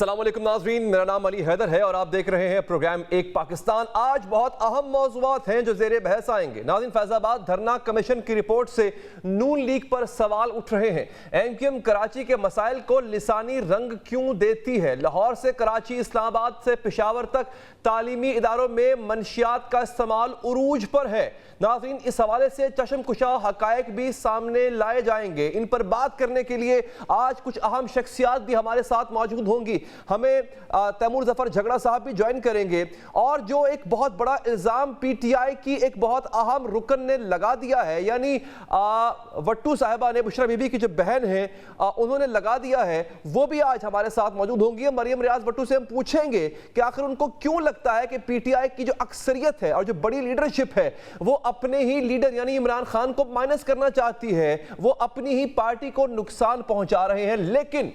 अस्सलाम वालेकुम नाज़रीन, मेरा नाम अली हैदर है और आप देख रहे हैं प्रोग्राम एक पाकिस्तान। आज बहुत अहम मौज़ूआत हैं जो ज़ेरे बहस आएंगे। नाज़रीन, फैज़ाबाद धरना कमीशन की रिपोर्ट से नून लीग पर सवाल उठ रहे हैं। एमक्यूएम कराची के मसाइल को लिसानी रंग क्यों देती है? लाहौर से कराची, इस्लामाबाद से पेशावर तक तालीमी इदारों में मनशियात का इस्तेमाल उरूज पर है। नाज़रीन, इस हवाले से चश्मकुशा हक़ाइक़ भी सामने लाए जाएंगे। इन पर बात करने के लिए आज कुछ अहम शख्सियात भी हमारे साथ मौजूद होंगी। हमें तैमूर ज़फ़र झगड़ा साहब भी ज्वाइन करेंगे। और जो एक बहुत बड़ा इल्ज़ाम पीटीआई की एक बहुत अहम रुकन ने लगा दिया है, यानी वट्टू साहिबा ने, बुशरा बीबी की जो बहन है, उन्होंने लगा दिया है, वो भी आज हमारे साथ मौजूद होंगी। मरियम रियाज भट्टू से हम पूछेंगे कि आखिर उनको क्यों लगता है कि पीटीआई की जो अक्सरियत है और जो बड़ी लीडरशिप है वो अपने ही लीडर यानी इमरान खान को माइनस करना चाहती है, वो अपनी ही पार्टी को नुकसान पहुंचा रहे हैं। लेकिन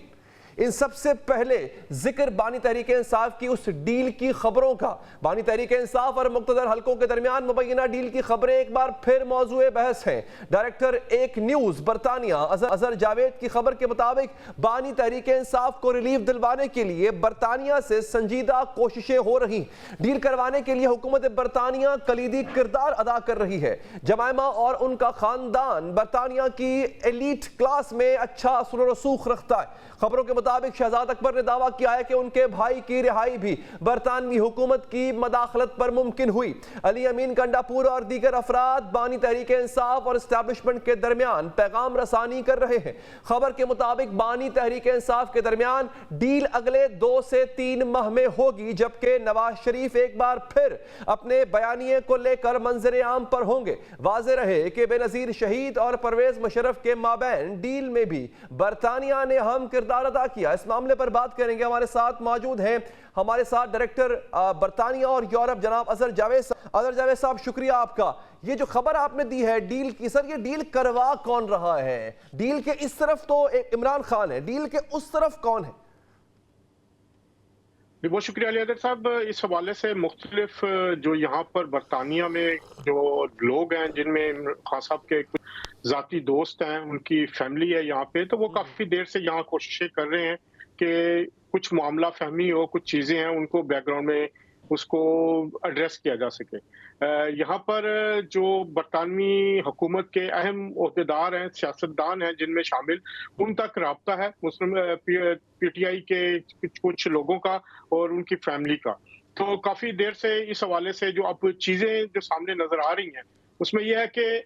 इन सबसे पहले जिक्र बानी तहरीक इंसाफ की उस डील की खबरों का। बानी तहरीक इंसाफ और मुक्तदर हलकों के दरमियान मुबैना डील की खबरें एक बार फिर मौजूए बहस हैं। डायरेक्टर एक न्यूज़ बरतानिया अजहर जावेद की खबर के मुताबिक बानी तहरीक इंसाफ को रिलीफ दिलवाने के लिए बरतानिया से संजीदा कोशिशें हो रही। डील करवाने के लिए हुकूमत बरतानिया कलीदी किरदार अदा कर रही है। जमायमा और उनका खानदान बरतानिया की एलीट क्लास में अच्छा असर व रसूख रखता है। खबरों के मुताबिक शहजाद अकबर ने दावा किया है कि उनके भाई की रिहाई भी बरतानवी हुकूमत की मदाखलत पर मुमकिन हुई। अली अमीन कंडापुर और दीगर अफराद बानी तहरीक इंसाफ और एस्टैब्लिशमेंट के दरमियान पैगाम रसानी कर रहे हैं। खबर के मुताबिक बानी तहरीक इंसाफ के दरमियान डील अगले 2 से 3 माह में होगी, जबकि नवाज शरीफ एक बार फिर अपने बयानिए को लेकर मंजर आम पर होंगे। वाज़ेह रहे कि बेनज़ीर शहीद और परवेज मुशर्रफ के माबैन डील में भी बरतानिया ने अहम किरदार अदा किया। इस मामले पर बात करेंगे। हमारे साथ मौजूद हैं हमारे साथ डायरेक्टर बरतानिया और यूरोप जनाब अजहर जावेद साहब, शुक्रिया आपका। ये जो खबर आपने दी है डील की, सर ये डील करवा कौन रहा है? डील के इस तरफ तो इमरान खान है, डील के उस तरफ कौन है? बहुत शुक्रिया अली हैदर साहब। इस हवाले से मुख्तलिफ जो यहाँ पर बरतानिया में जो लोग हैं, जिनमें खान साहब के कुछ ज़ाती दोस्त हैं, उनकी फैमिली है यहाँ पे, तो वो काफ़ी देर से यहाँ कोशिशें कर रहे हैं कि कुछ मामला फहमी हो, कुछ चीज़ें हैं उनको बैकग्राउंड में उसको एड्रेस किया जा सके। यहाँ पर जो बरतानवी हुकूमत के अहम ओहदेदार हैं, सियासतदान हैं, जिनमें शामिल, उन तक राब्ता है मुस्लिम पीटीआई के कुछ लोगों का और उनकी फैमिली का। तो काफ़ी देर से इस हवाले से जो अब चीज़ें जो सामने नज़र आ रही हैं, उसमें यह है कि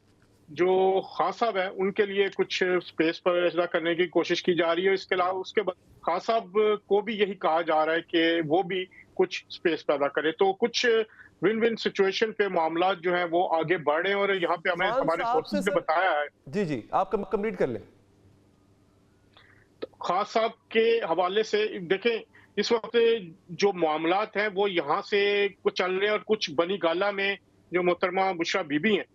जो खान साहब है उनके लिए कुछ स्पेस पैदा करने की कोशिश की जा रही है। इसके अलावा उसके बाद खान साहब को भी यही कहा जा रहा है कि वो भी कुछ स्पेस पैदा करे, तो कुछ विन विन सिचुएशन पे मामला जो है वो आगे बढ़ रहे हैं। और यहाँ पे हमें हमारे सोर्सेज ने बताया है। जी आप कंप्लीट कर लें। तो खान साहब के हवाले से देखें, इस वक्त जो मामलात हैं वो यहाँ से कुछ चल रहे हैं और कुछ बनी गाला में जो मोहतरमा बुशरा बीबी हैं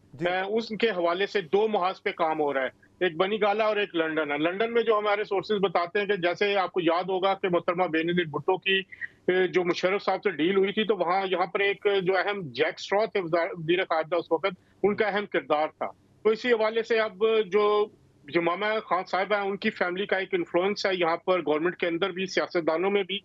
उसके हवाले से 2 महाज पे काम हो रहा है, एक बनी गाला और एक लंदन है। लंदन में जो हमारे सोर्सेज बताते हैं कि जैसे आपको याद होगा कि मोहतरमा बेनज़ीर भुट्टो की जो मुशर्रफ साहब से डील हुई थी, तो वहाँ यहाँ पर एक जो अहम जैक स्ट्रॉ थे वज़ीर ख़ारजा उस वक्त, उनका अहम किरदार था। तो इसी हवाले से अब जो मामा खान साहब हैं उनकी फैमिली का एक इन्फ्लुएंस है यहाँ पर गवर्नमेंट के अंदर भी, सियासतदानों में भी।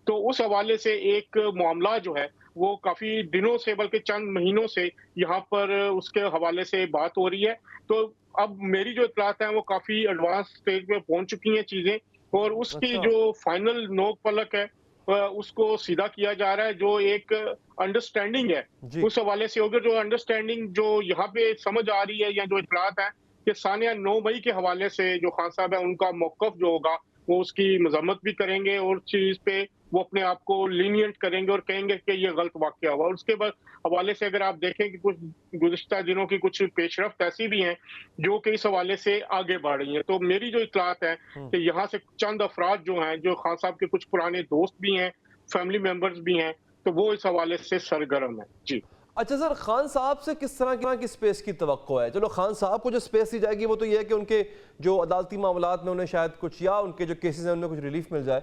तो उस हवाले से एक मामला जो है वो काफ़ी दिनों से, बल्कि चंद महीनों से यहाँ पर उसके हवाले से बात हो रही है। तो अब मेरी जो इत्तलात हैं वो काफ़ी एडवांस स्टेज में पहुंच चुकी हैं चीज़ें, और उसकी जो फाइनल नोक पलक है उसको सीधा किया जा रहा है। जो एक अंडरस्टैंडिंग है उस हवाले से होगी। जो अंडरस्टैंडिंग जो यहाँ पे समझ आ रही है या जो इत्तलात है कि सानिया 9 मई के हवाले से जो खान साहब है उनका मौक़िफ़ जो होगा वो उसकी मज़म्मत भी करेंगे और चीज़ पे वो अपने आप को लीनियंट करेंगे और कहेंगे कि ये गलत वाक़या हुआ। और उसके बाद हवाले से अगर आप देखें कि कुछ गुज़िश्ता दिनों की कुछ पेशरफ्त ऐसी भी हैं जो कि इस हवाले से आगे बढ़ रही हैं। तो मेरी जो इत्तलात है कि यहाँ से चंद अफराद जो हैं, जो खान साहब के कुछ पुराने दोस्त भी हैं, फैमिली मेम्बर्स भी हैं, तो वो इस हवाले से सरगर्म है। जी अच्छा सर, खान साहब से किस तरह की स्पेस की तवक्को है? चलो खान साहब को जो स्पेस दी जाएगी वो तो ये है कि उनके जो अदालती मामलात में उन्हें शायद कुछ, या उनके जो केसेस हैं उन्हें कुछ रिलीफ मिल जाए।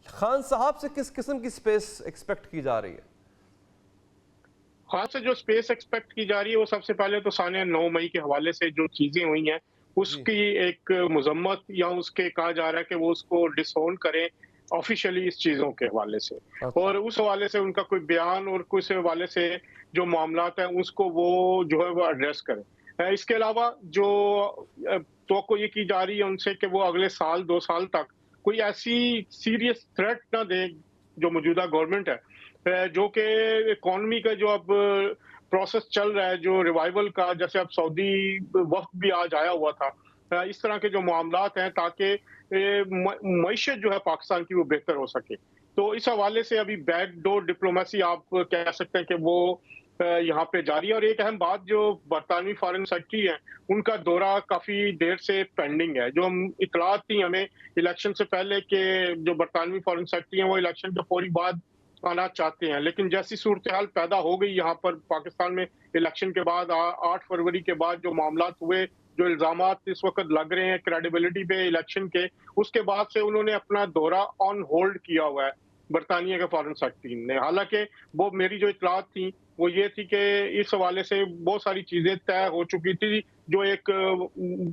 खान साहब से किस किस्म की स्पेस एक्सपेक्ट की जा रही है? खान से जो स्पेस एक्सपेक्ट की जा रही है वो सबसे पहले तो सानिया 9 मई के हवाले से जो चीज़ें हुई हैं उसकी एक मजम्मत, या उसके कहा जा रहा है कि वो उसको डिसोन करें, ऑफिशियली इस चीज़ों के हवाले से, और उस हवाले से उनका कोई बयान और कुछ हवाले से जो मामलात हैं उसको वो जो है वो एड्रेस करें। इसके अलावा जो तो ये की जा रही है उनसे कि वो अगले साल 2 साल तक कोई ऐसी सीरियस थ्रेट ना दें जो मौजूदा गवर्नमेंट है, जो कि इकॉनमी का जो अब प्रोसेस चल रहा है, जो रिवाइवल का, जैसे अब सऊदी वक्त भी आज आया हुआ था, इस तरह के जो मामलात हैं ताकि मईशत जो है पाकिस्तान की वो बेहतर हो सके। तो इस हवाले से अभी बैकडोर डिप्लोमेसी आप कह सकते हैं कि वो यहाँ पे जारी है। और एक अहम बात, जो बरतानवी फॉरेन सेक्रेटरी हैं उनका दौरा काफी देर से पेंडिंग है। जो हम इतलात थी हमें इलेक्शन से पहले के जो बरतानवी फॉरेन सेक्रेटरी हैं वो इलेक्शन के फौरी बाद आना चाहते हैं, लेकिन जैसी सूरत हाल पैदा हो गई यहाँ पर पाकिस्तान में इलेक्शन के बाद 8 फरवरी के बाद जो मामलात हुए, जो इल्जामात इस वक्त लग रहे हैं क्रेडिबिलिटी पे इलेक्शन के, उसके बाद से उन्होंने अपना दौरा ऑन होल्ड किया हुआ है बरतानिया के फॉरेन सेक्रेटरी ने। हालांकि वो मेरी जो इतलात थी वो ये थी कि इस हवाले से बहुत सारी चीजें तय हो चुकी थी, जो एक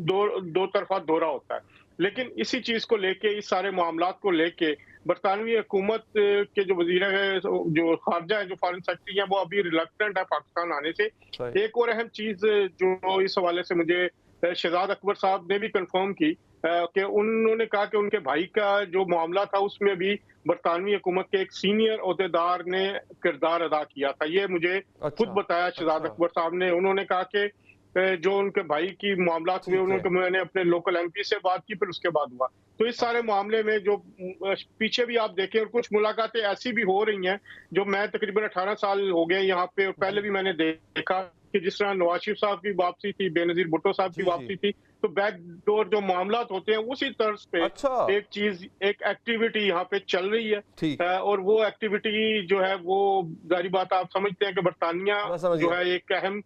दो तरफा दौरा होता है। लेकिन इसी चीज को लेके, इस सारे मामलात को लेके बरतानवी हुकूमत के जो वजीर है, जो खारजा है, जो फॉरेन सेक्रेटरी है, वो अभी रिलक्टेंट है पाकिस्तान आने से। एक और अहम चीज जो इस हवाले से मुझे शहजाद अकबर साहब ने भी कंफर्म की कि उन्होंने कहा कि उनके भाई का जो मामला था उसमें भी बरतानवी हुकूमत के एक सीनियर ओहदेदार ने किरदार अदा किया था। ये मुझे खुद बताया शहजाद अकबर साहब ने। उन्होंने कहा कि जो उनके भाई की मामलात हुए, उन्होंने मैंने अपने लोकल एमपी से बात की, फिर उसके बाद हुआ। तो इस सारे मामले में जो पीछे भी आप देखें, और कुछ मुलाकातें ऐसी भी हो रही हैं जो मैं तकरीबन 18 साल हो गए यहाँ पे, और पहले भी मैंने देखा कि जिस तरह नवाज शरीफ साहब की वापसी थी, बेनजीर भुट्टो साहब की वापसी थी, तो बैकडोर जो मामलात होते हैं उसी तर्ज पे एक एक्टिविटी यहाँ पे चल रही है। और वो एक्टिविटी जो है वो जारी बात आप समझते हैं कि बरतानिया जो है एक अहम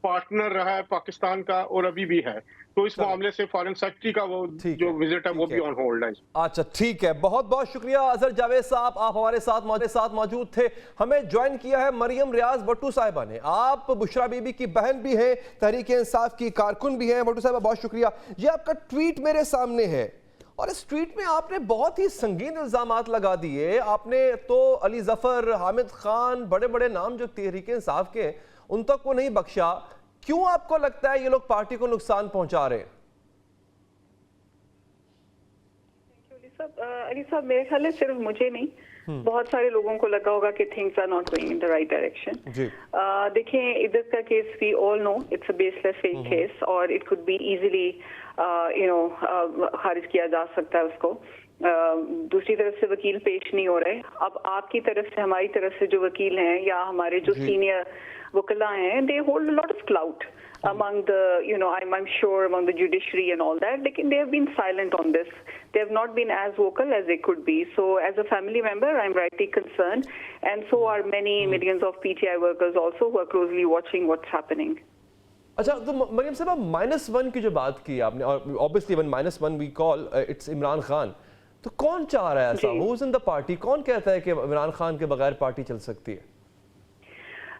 पार्टनर रहा है पाकिस्तान का और अभी भी है। तो इस मामले से फॉरेन सेक्रेटरी का वो जो विजिट है वो भी ऑन होल्ड है। अच्छा, ठीक है, बहुत बहुत शुक्रिया अजहर जावेद साहब, आप हमारे साथ मौजूद थे। हमें ज्वाइन किया है मरियम रियाज भट्टू साहिबा ने। आप बुशरा बीबी की बहन भी हैं, तहरीक इंसाफ की कारकुन भी हैं। भट्टू साहिबा बहुत शुक्रिया। ये आपका ट्वीट मेरे सामने है, और इस ट्वीट में आपने बहुत ही संगीन इल्जामात लगा दिए। आपने तो अली जफर, हामिद खान, बड़े बड़े नाम जो तहरीक इंसाफ के, उन तक को नहीं बख्शा। क्यों आपको लगता है ये लोग पार्टी को नुकसान पहुंचा रहे हैं? अली साहब, मेरे ख्याल है सिर्फ मुझे नहीं, बहुत सारे लोगों को लगा होगा कि things are not going in the right direction. देखें, इधर का case we all know it's a baseless fake case, और इट कुड बी इजीली खारिज किया जा सकता है उसको। दूसरी तरफ से वकील पेश नहीं हो रहे। अब आपकी तरफ से, हमारी तरफ से जो वकील हैं या हमारे जो सीनियर वकला हैं, they hold a lot of clout among the, I'm sure among the judiciary and all that. Lekin they have been silent on this. They have not been as vocal as they could be. So as a family member, I'm rightly concerned, and so are many millions of PTI workers also who are closely watching what's happening. अच्छा, तो मरियम साहब, -1 की जो बात की आपने, और obviously when -1 we call it's Imran Khan, तो कौन चाह रहा है ऐसा? Who's in the party? कौन कहता है कि इमरान खान के बगैर पार्टी चल सकती है?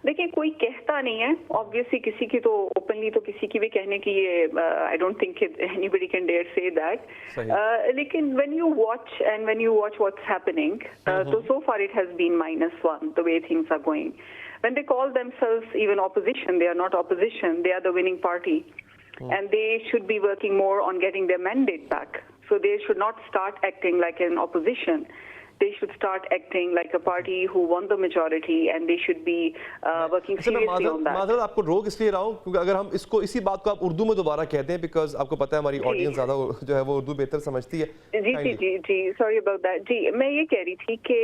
देखिए, कोई कहता नहीं है ऑब्वियसली, किसी की तो ओपनली तो किसी की भी कहने की ये I don't think anybody can dare say that. लेकिन when you watch what's happening, तो so far it has been -1 the way things are going. When they call themselves even opposition, they are not opposition, they are the winning party, and they should be working more on getting their mandate back. So they should not start acting like an opposition. They should start acting like a party who won the majority, and they should be working seriously on that. Madhav, आपको रोक इसलिए रहा हूँ क्योंकि अगर हम इसी बात को आप उर्दू में दोबारा कहते हैं, बिकॉज आपको पता है हमारी ऑडियंस ज़्यादा जो है वो उर्दू बेहतर समझती है। जी, सॉरी अबाउट दैट। जी, मैं ये कह रही थी कि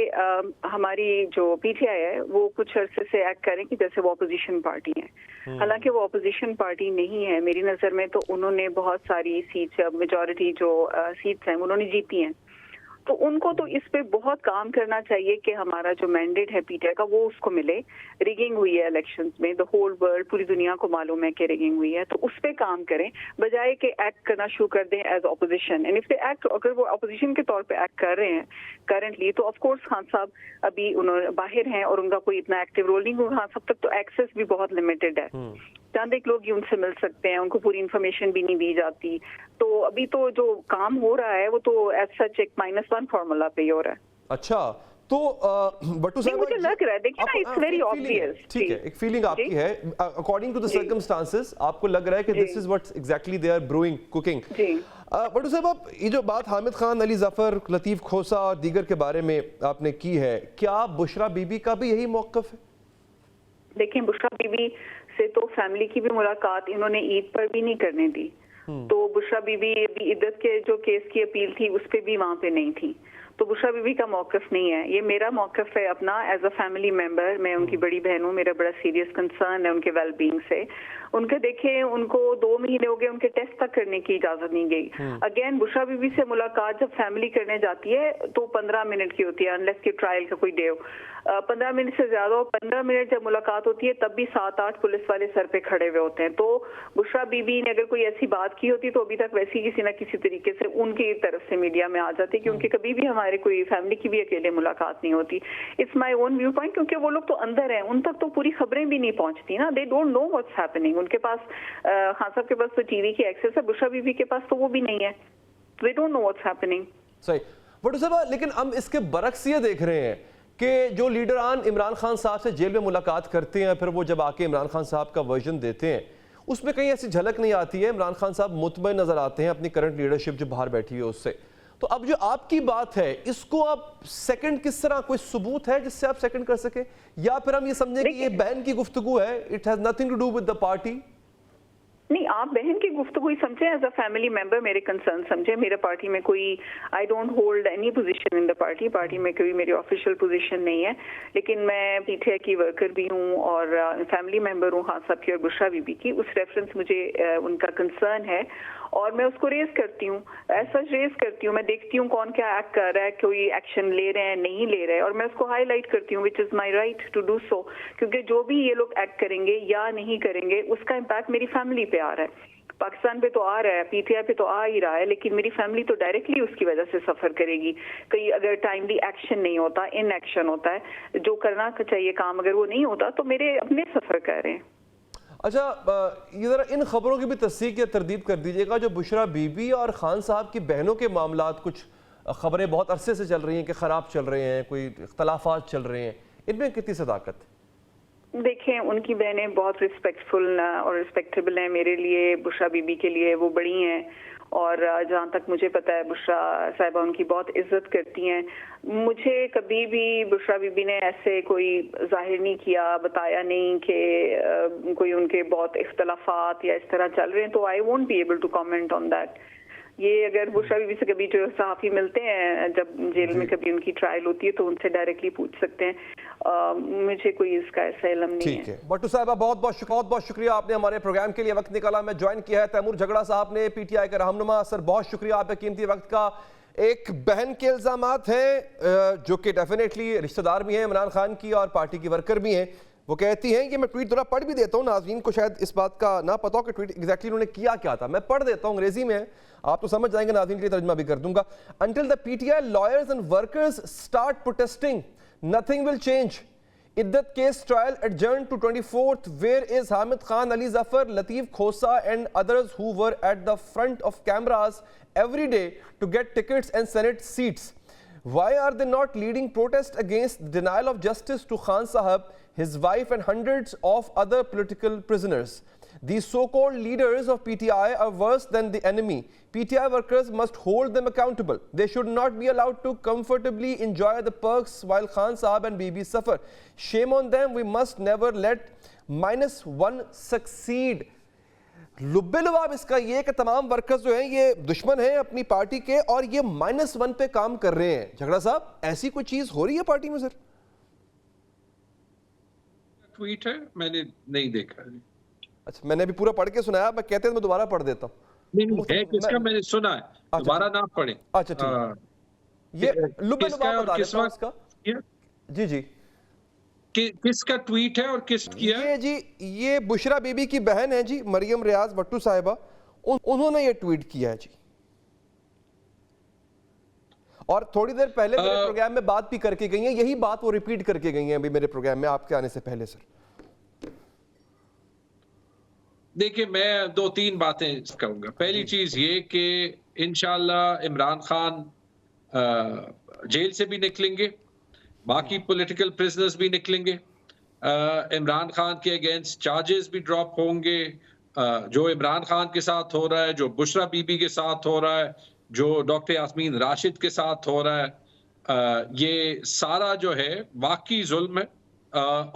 हमारी जो पीटीआई है वो कुछ अरसे से एक्ट करें कि जैसे वो अपोजिशन पार्टी है। हालांकि वो अपोजिशन पार्टी नहीं है मेरी नज़र में। तो उन्होंने बहुत सारी सीट्स, मेजॉरिटी जो सीट्स हैं उन्होंने जीती हैं, तो उनको तो इस पे बहुत काम करना चाहिए कि हमारा जो मैंडेट है पीटीआई का वो उसको मिले। रिगिंग हुई है इलेक्शंस में, द होल वर्ल्ड, पूरी दुनिया को मालूम है कि रिगिंग हुई है, तो उस पे काम करें बजाय कि एक्ट करना शुरू कर दें as opposition. And if they act, अगर वो ऑपोजिशन के तौर पे एक्ट कर रहे हैं करंटली, तो ऑफ कोर्स खान साहब अभी उन्होंने बाहर हैं और उनका कोई इतना एक्टिव रोल नहीं हुआ। खान साहब तक तो एक्सेस भी बहुत लिमिटेड है, चंद एक लोग ही उनसे मिल सकते हैं, उनको पूरी इन्फॉर्मेशन भी नहीं दी जाती। तो अभी तो जो काम हो रहा है वो तो एज सच एक -1 फॉर्मूला पे ही हो रहा है। अच्छा, तो बट्टू साहब मुझे लग रहा है, देखिए ना, इट्स वेरी ऑब्वियस। ठीक है, एक फीलिंग आपकी है, अकॉर्डिंग टू द सर्कमस्टांसेस आपको लग रहा है कि this is what exactly they are brewing, cooking. Battu साहब, आप ये जो बात हामिद खान, अली जफर, लतीफ खोसा और दीगर के बारे में आपने की है, क्या बुशरा बीबी का भी यही मौक़िफ़ है? देखिए, बुशरा बीबी से तो फैमिली की भी मुलाकात इन्होंने ईद पर भी नहीं करने दी, तो बुशरा बीबी अभी इद्दत के जो केस की अपील थी उस पे भी वहां पे नहीं थी, तो बुशरा बीबी का मौक़िफ़ नहीं है, ये मेरा मौक़िफ़ है अपना एज अ फैमिली मेंबर। मैं उनकी बड़ी बहन हूँ, मेरा बड़ा सीरियस कंसर्न है उनके वेल बीइंग से। उनके देखे उनको 2 महीने हो गए, उनके टेस्ट तक करने की इजाजत नहीं गई। अगेन बुशरा बीबी से मुलाकात जब फैमिली करने जाती है तो 15 मिनट की होती है, अनलेस की ट्रायल का कोई डे हो। 15 मिनट से ज्यादा, 15 मिनट जब मुलाकात होती है तब भी 7-8 पुलिस वाले सर पे खड़े हुए होते हैं। तो बुशरा बीबी ने अगर कोई ऐसी बात की होती तो अभी तक वैसी किसी ना किसी तरीके से उनकी तरफ से मीडिया में आ जाती, क्योंकि कभी भी हमारे कोई फैमिली की भी अकेले मुलाकात नहीं होती। It's my own view point, क्योंकि वो लोग तो अंदर हैं, उन तक तो पूरी खबरें भी नहीं पहुंचती ना, they don't know what's happening. उनके पास खान साहब के पास तो टीवी की एक्सेस है, बुशरा बीबी के पास तो वो भी नहीं है, they don't know what's happening. सही बट्टू साहब, लेकिन हम इसके बरक्स ये देख रहे हैं कि जो लीडरान इमरान खान साहब से जेल में मुलाकात करते हैं, फिर वो जब आके इमरान खान साहब का वर्जन देते हैं, उसमें कहीं ऐसी झलक नहीं आती है, इमरान खान साहब मुतमईन नजर आते हैं अपनी करंट लीडरशिप जो बाहर बैठी है उससे। तो अब जो आपकी बात है, इसको आप सेकंड किस तरह, कोई सबूत है जिससे आप सेकंड कर सके, या फिर हम ये समझें कि ये बहन की गुफ्तगू है, it has nothing to do with the party? नहीं, आप बहन की गुफ्तगू ही समझे, एज अ फैमिली मेंबर मेरे कंसर्न समझे। मेरे पार्टी में कोई, I don't hold any position in the party, party में कोई मेरी ऑफिशियल पोजीशन नहीं है, लेकिन मैं पीटीआई की वर्कर भी हूँ और फैमिली मेंबर हूँ खान साहब की और बुशरा बीबी की। उस रेफरेंस मुझे उनका कंसर्न है और मैं उसको रेज करती हूँ, ऐसा रेज करती हूँ। मैं देखती हूँ कौन क्या एक्ट कर रहा है, कोई एक्शन ले रहे हैं नहीं ले रहे हैं, और मैं उसको हाईलाइट करती हूँ, which is my right to do so, क्योंकि जो भी ये लोग एक्ट करेंगे या नहीं करेंगे उसका इम्पैक्ट मेरी फैमिली पे आ रहा है। पाकिस्तान पे तो आ रहा है, पीटीआई पे तो आ ही रहा है, लेकिन मेरी फैमिली तो डायरेक्टली उसकी वजह से सफर करेगी। कहीं अगर टाइमली एक्शन नहीं होता, इन एक्शन होता है, जो करना चाहिए काम अगर वो नहीं होता, तो मेरे अपने सफर कर रहे हैं। अच्छा, ये ज़रा इन खबरों की भी तस्दीक या तरदीद कर दीजिएगा, जो बुशरा बीबी और खान साहब की बहनों के मामलात, कुछ खबरें बहुत अरसे से चल रही हैं कि ख़राब चल रहे हैं, कोई इख्तलाफात चल रहे हैं, इनमें कितनी सदाकत? देखें, उनकी बहनें बहुत रिस्पेक्टफुल और रिस्पेक्टेबल हैं मेरे लिए, बुशरा बीबी के लिए वो बड़ी हैं, और जहाँ तक मुझे पता है बुशरा साहिबा उनकी बहुत इज्जत करती हैं। मुझे कभी भी बुशरा बीबी ने ऐसे कोई जाहिर नहीं किया, बताया नहीं कि कोई उनके बहुत इख्तलाफात या इस तरह चल रहे हैं, तो I won't be able to comment on that. ये अगर बुशरा बीबी से कभी जो सहाफ़ी मिलते हैं, जब जेल में कभी उनकी ट्रायल होती है, तो उनसे डायरेक्टली पूछ सकते हैं, मुझे कोई इसका ऐसा इल्म नहीं है। ठीक है बट्टू साहब, बहुत बहुत शुक्रिया, आपने हमारे प्रोग्राम के लिए वक्त निकाला, मैं ज्वाइन किया है। तैमूर झगड़ा साहब ने, पीटीआई के रहनुमा, सर बहुत शुक्रिया आपके कीमती वक्त का। एक बहन के इल्जामात हैं जो कि डेफिनेटली रिश्तेदार भी हैं इमरान खान की और पार्टी की वर्कर भी हैं। वो कहती हैं कि मैं ट्वीट थोड़ा पढ़ भी देता हूँ, नाज़रीन को शायद इस बात का ना पता हो कि ट्वीट एग्जैक्टली उन्होंने किया क्या था। मैं पढ़ देता हूँ, अंग्रेजी में है, आप तो समझ जाएंगे, नाज़रीन के लिए तर्जुमा भी कर दूंगा। Until the PTI lawyers and workers start protesting, nothing will change. Iddat case trial adjourned to 24th. Where is Hamid Khan, Ali Zafar, Lateef Khosa and others who were at the front of cameras every day to get tickets and Senate seats? Why are they not leading protests against denial of justice to Khan Sahab, his wife and hundreds of other political prisoners? These so-called leaders of PTI are worse than the enemy. PTI workers must hold them accountable. They should not be allowed to comfortably enjoy the perks while Khan Sahab and Bibi suffer. Shame on them. We must never let -1 succeed. लुब्बे लुबाब इसका ये कि तमाम workers जो हैं ये दुश्मन हैं अपनी पार्टी के और ये -1 पे काम कर रहे हैं। झगड़ा साहब, ऐसी कोई चीज हो रही है पार्टी में? सर ट्वीट है, मैंने नहीं देखा। अच्छा, मैंने अभी पूरा पढ़ के सुनाया, मैं कहते हैं मैं दोबारा पढ़ देता हूँ। नहीं है, किसका मैंने सुना है, दोबारा ना पढ़े। अच्छा ठीक, ये लुब्बे लुबाब बता देता हूं इसका। जी जी, किसका ट्वीट है और किस किया? ये जी, ये बुशरा बीबी की बहन है जी, मरियम रियाज भट्टू साहिबा, उन्होंने ये ट्वीट किया है जी। और थोड़ी देर पहले मेरे प्रोग्राम में बात भी करके गई हैं, यही बात वो रिपीट करके गई हैं अभी मेरे प्रोग्राम में आपके आने से पहले। सर देखिए, मैं 2-3 बातें कहूंगा। पहली चीज ये कि इंशाल्लाह इमरान खान जेल से भी निकलेंगे, बाकी पॉलिटिकल प्रिजनर्स भी निकलेंगे, इमरान खान के अगेंस्ट चार्जेस भी ड्रॉप होंगे, जो इमरान खान के साथ हो रहा है, जो बुशरा बीबी के साथ हो रहा है, जो डॉक्टर यास्मीन राशिद के साथ हो रहा है, ये सारा जो है वाकई जुल्म है।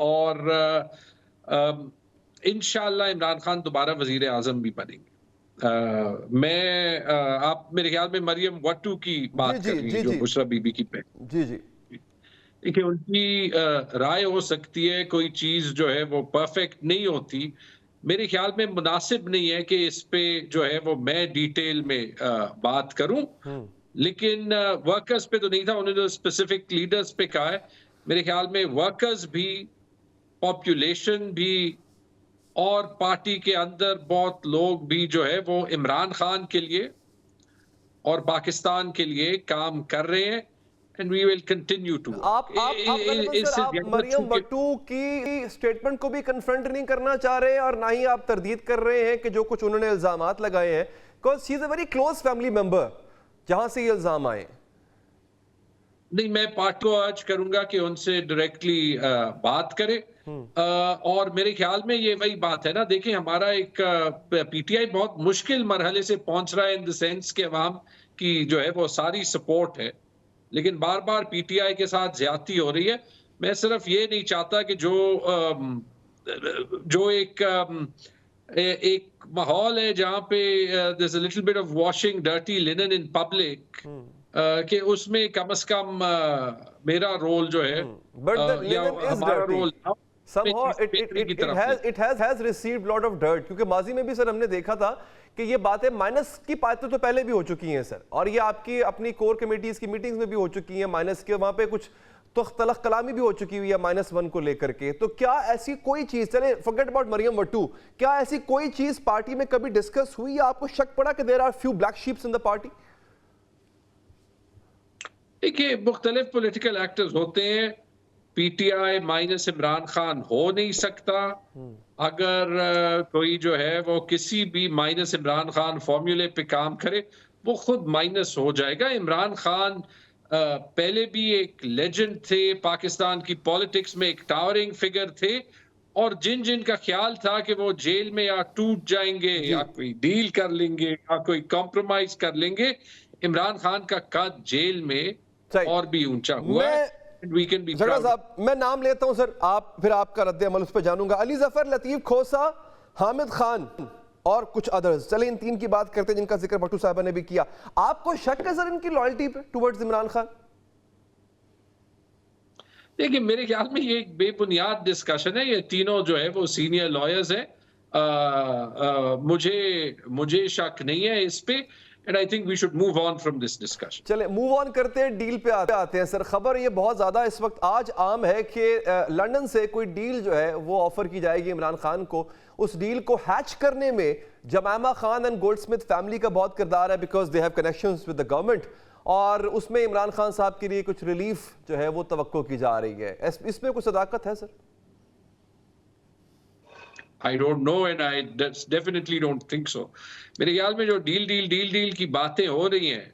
और इंशाअल्लाह इमरान खान दोबारा वजीर आजम भी बनेंगे। आप मेरे ख्याल में मरियम वट्टू की बात कर रही है, जो बुशरा बीबी की पे जी जी देखिए, उनकी राय हो सकती है, कोई चीज जो है वो परफेक्ट नहीं होती। मेरे ख्याल में मुनासिब नहीं है कि इस पे जो है वो मैं डिटेल में बात करूं, लेकिन वर्कर्स पे तो नहीं था, उन्होंने स्पेसिफिक लीडर्स पे कहा है। मेरे ख्याल में वर्कर्स भी, पॉपुलेशन भी और पार्टी के अंदर बहुत लोग भी जो है वो इमरान खान के लिए और पाकिस्तान के लिए काम कर रहे हैं। And we will continue to. आप मरियम वट्टू की स्टेटमेंट को भी कन्फ्रंट नहीं करना चाह रहे हैं और ना ही आप तरदीद कर रहे हैं कि जो कुछ उन्होंने इल्जामात लगाए हैं, because she is a very close family member जहां से ये इल्जाम आए। नहीं, मैं पार्टी को अर्ज करूंगा कि उनसे डायरेक्टली बात करे। और मेरे ख्याल में ये वही बात है ना, देखिए हमारा एक पीटीआई बहुत मुश्किल मरहले से पहुंच रहा है, इन द सेंस के अवाम की जो है वो सारी सपोर्ट है, लेकिन बार बार पीटीआई के साथ ज्यादती हो रही है। मैं सिर्फ ये नहीं चाहता कि जो एक माहौल है जहां पे there is a little bit of washing dirty linen in public, कि उसमें कम से कम मेरा रोल जो है, हमारा role somehow it has received lot of dirt, क्योंकि माजी में भी सर हमने देखा था कि ये बातें माइनस की बातें तो पहले भी हो चुकी हैं सर, और ये आपकी अपनी कोर कमेटीज की मीटिंग्स में भी हो चुकी हैं माइनस के, वहां पे कुछ तो तलख कलामी भी हो चुकी हुई है -1 को लेकर के। तो क्या ऐसी कोई चीज, चले फॉरगेट अबाउट मरियम वट्टू, क्या ऐसी कोई चीज पार्टी में कभी डिस्कस हुई या आपको शक पड़ा कि there are few black sheeps in the party? देखिए, मुख्तलिफ पॉलिटिकल एक्टर्स होते हैं, पीटीआई माइनस इमरान खान हो नहीं सकता। अगर कोई जो है वो किसी भी माइनस इमरान खान फॉर्मूले पे काम करे, वो खुद माइनस हो जाएगा। इमरान खान पहले भी एक लेजेंड थे, पाकिस्तान की पॉलिटिक्स में एक टावरिंग फिगर थे, और जिन का ख्याल था कि वो जेल में या टूट जाएंगे या कोई डील कर लेंगे या कोई कॉम्प्रोमाइज कर लेंगे, इमरान खान का कद जेल में और भी ऊंचा हुआ है। साहब, मैं नाम लेता हूं सर, आप फिर आपका रद्द अमल उस पर जानूंगा। अली जफर, लतीफ खोसा, हामिद खान और कुछ अदर्स, चले इन 3 की बात करते हैं जिनका जिक्र भट्टू साहबा ने भी किया। आपको शक है सर इनकी लॉयल्टी पे टुवर्ड्स इमरान खान? देखिए, मेरे ख्याल में ये एक बेबुनियाद डिस्कशन है। ये तीनों जो है वो सीनियर लॉयर्स हैं, मुझे शक नहीं है इस पे, and I think we should move on from this discussion. चले मूव ऑन करते हैं, डील पे आते हैं सर। खबर ये बहुत ज्यादा इस वक्त आज आम है कि लंदन से कोई डील जो है वो ऑफर की जाएगी इमरान खान को। उस डील को हैच करने में जमामा खान एंड गोल्डस्मिथ फैमिली का बहुत किरदार है, because they have connections with the government, और उसमें इमरान खान साहब के लिए कुछ रिलीफ जो है वो तवक्को की जा रही है। इसमें कुछ सदाकत है sir? I don't know and I definitely don't think so. मेरे ख्याल में जो डील की बातें हो रही हैं,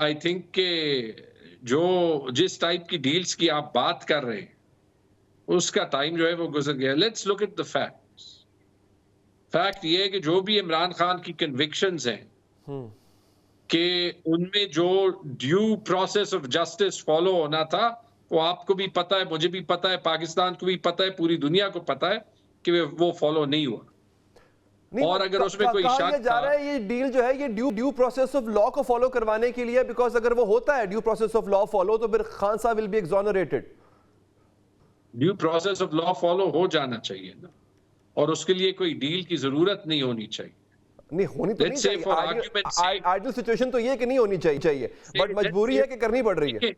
I think के जिस टाइप की डील्स की आप बात कर रहे हैं, उसका टाइम जो है वो गुजर गया। Let's look at the facts. Fact ये है कि जो भी इमरान खान की कन्विक्शंस हैं कि उनमें जो due process of justice follow होना था, वो आपको भी पता है, मुझे भी पता है, पाकिस्तान को भी पता है, पूरी दुनिया को पता है कि वो फॉलो नहीं हुआ। और अगर उसमें कोई शक जा रहा है, ये डील जो है ये ड्यू प्रोसेस ऑफ लॉ को फॉलो करवाने के लिए, बिकॉज अगर वो होता है due process of law follow, तो फिर खान साहब will be exonerated. Due process of law follow हो जाना चाहिए ना, और उसके लिए कोई डील की जरूरत नहीं होनी चाहिए। नहीं होनी तो नहीं चाहिए, आइडियल सिचुएशन तो ये कि नहीं होनी चाहिए, बट मजबूरी है कि करनी पड़ रही है।